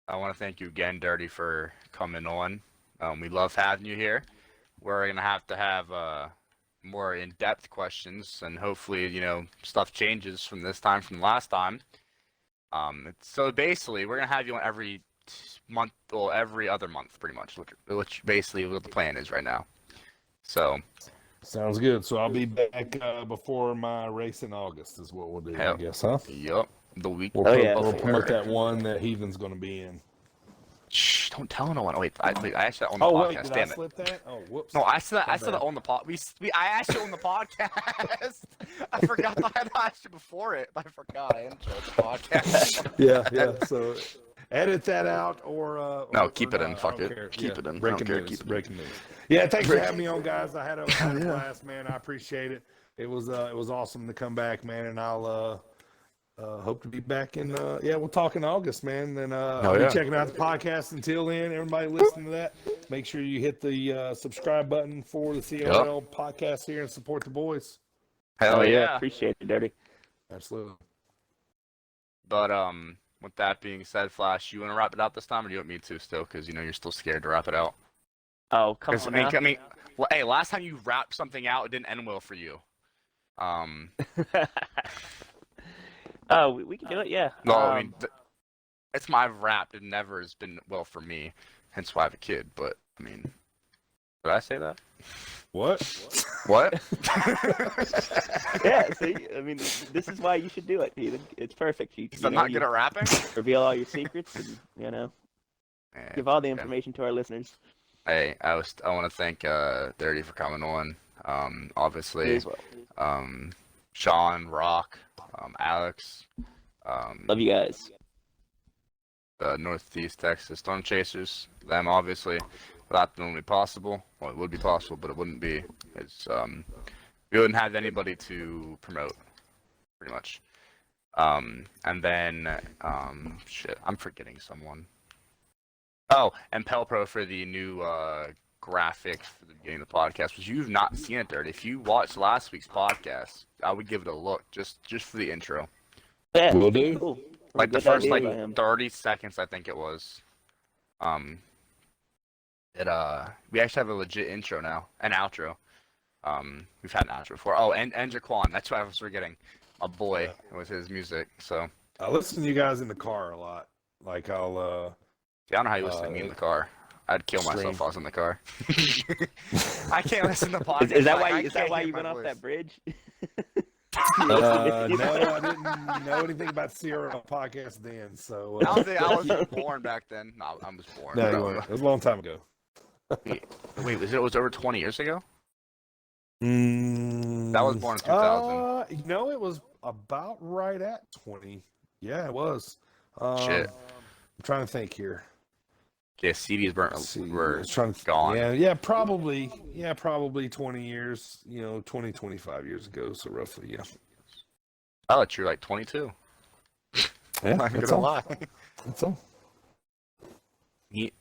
I want to thank you again, Dirty, for coming on. We love having you here. We're going to have more in-depth questions, and hopefully, stuff changes from last time. So basically, we're going to have you on every month, or every other month, pretty much, which basically what the plan is right now. So. Sounds good. So I'll be back before my race in August is what we'll do, I guess, huh? Yep. The week we'll promote that one that Heathen's going to be in. Shh! Don't tell no one. Wait, I actually on the podcast. Wait, Damn I slip that? Oh, whoops. No, I said that on the pod. I asked you on the podcast. I forgot I had asked you before it. I forgot I introed the podcast. yeah. So edit that out or no, keep it in. Not. Fuck it. Keep it in. Breaking news. Yeah, thanks for having me on, guys. I had a blast, man. I appreciate it. It was awesome to come back, man, and I'll hope to be back in we'll talk in August, man. And I'll be checking out the podcast. Until then, everybody listening to that, make sure you hit the subscribe button for the CRL podcast here and support the boys. Hell yeah. Appreciate it, Dirty. Absolutely. But with that being said, Flash, you want to wrap it out this time, or do you want me to still? Because you're still scared to wrap it out. Oh, come on. I mean, well, hey, last time you wrapped something out, it didn't end well for you. Oh, we can do it, yeah. No, I mean, it's my wrap. It never has been well for me. Hence why I have a kid. But I mean, did I say that? What? Yeah. See, I mean, this is why you should do it. It's perfect. I'm not good at rapping. Reveal all your secrets, and give all the information to our listeners. Hey, I want to thank Dirty for coming on. Obviously, Sean, Rock, Alex. Love you guys. the Northeast Texas Storm Chasers. Them, obviously, without them, wouldn't be possible. Well, it would be possible, but it wouldn't be. It's, we wouldn't have anybody to promote, pretty much. And then, shit, I'm forgetting someone. Oh, and Pelpro for the new graphic for the beginning of the podcast, which you've not seen it, Dirty. If you watched last week's podcast, I would give it a look, just for the intro. Yeah, will do. Cool. Like the first 30 seconds, I think it was. We actually have a legit intro now, an outro. We've had an outro before. Oh, and Jaquan, that's what I was forgetting. A boy with his music. So I listen to you guys in the car a lot. Like I'll I don't know how you listen to me in the car. I'd kill myself if I was in the car. I can't listen to podcasts. Is that why you went off that bridge? no, I didn't know anything about CRL podcast then. So I was born back then. No, I was born. No, you weren't. It was a long time ago. Wait, was it over 20 years ago? That was born in 2000. It was about right at 20. Yeah, it was. Shit. I'm trying to think here. Yeah, CDs were gone. Yeah, probably 20 years, 20, 25 years ago, so roughly, yeah. Oh, it's you're like 22. Yeah, I'm gonna lie. That's all. You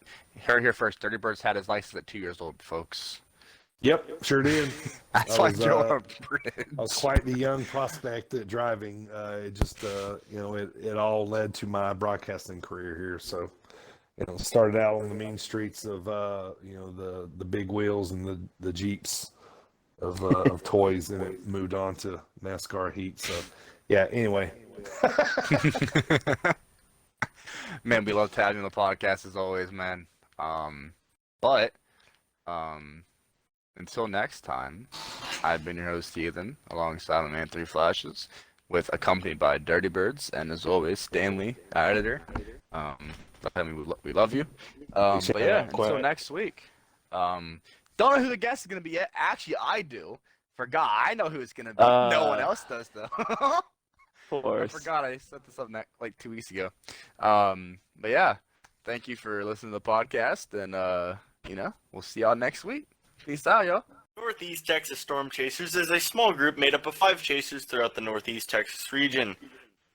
heard here first. Dirty Birds had his license at 2 years old, folks. Yep, sure did. That's why I drove a bridge. I was quite the young prospect at driving. It just, it all led to my broadcasting career here. So, started out on the mean streets of, the big wheels and the Jeeps of toys, and it moved on to NASCAR heat. So, yeah, anyway. Man, we love having the podcast as always, man. But until next time, I've been your host, Ethan, alongside my man, Three Flashes, accompanied by Dirty Birds, and as always, Stanley, our editor. We love you. But yeah, until next week. Don't know who the guest is going to be yet. Actually, I do. Forgot. I know who it's going to be. No one else does, though. Of course. I forgot. I set this up like 2 weeks ago. But yeah, thank you for listening to the podcast, and we'll see y'all next week. Peace out, y'all. Northeast Texas Storm Chasers is a small group made up of 5 chasers throughout the Northeast Texas region.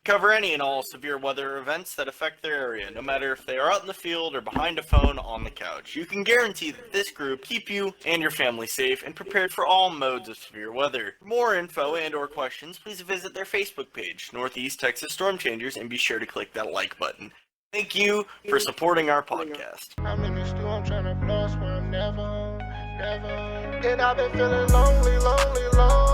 Cover any and all severe weather events that affect their area, no matter if they are out in the field or behind a phone on the couch. You can guarantee that this group keep you and your family safe and prepared for all modes of severe weather. For more info and or questions, please visit their Facebook page, Northeast Texas Storm Chasers, and be sure to click that like button. Thank you for supporting our podcast. I'm in the stew, I'm trying to floss where I'm never. And I've been feeling lonely, lonely, lonely.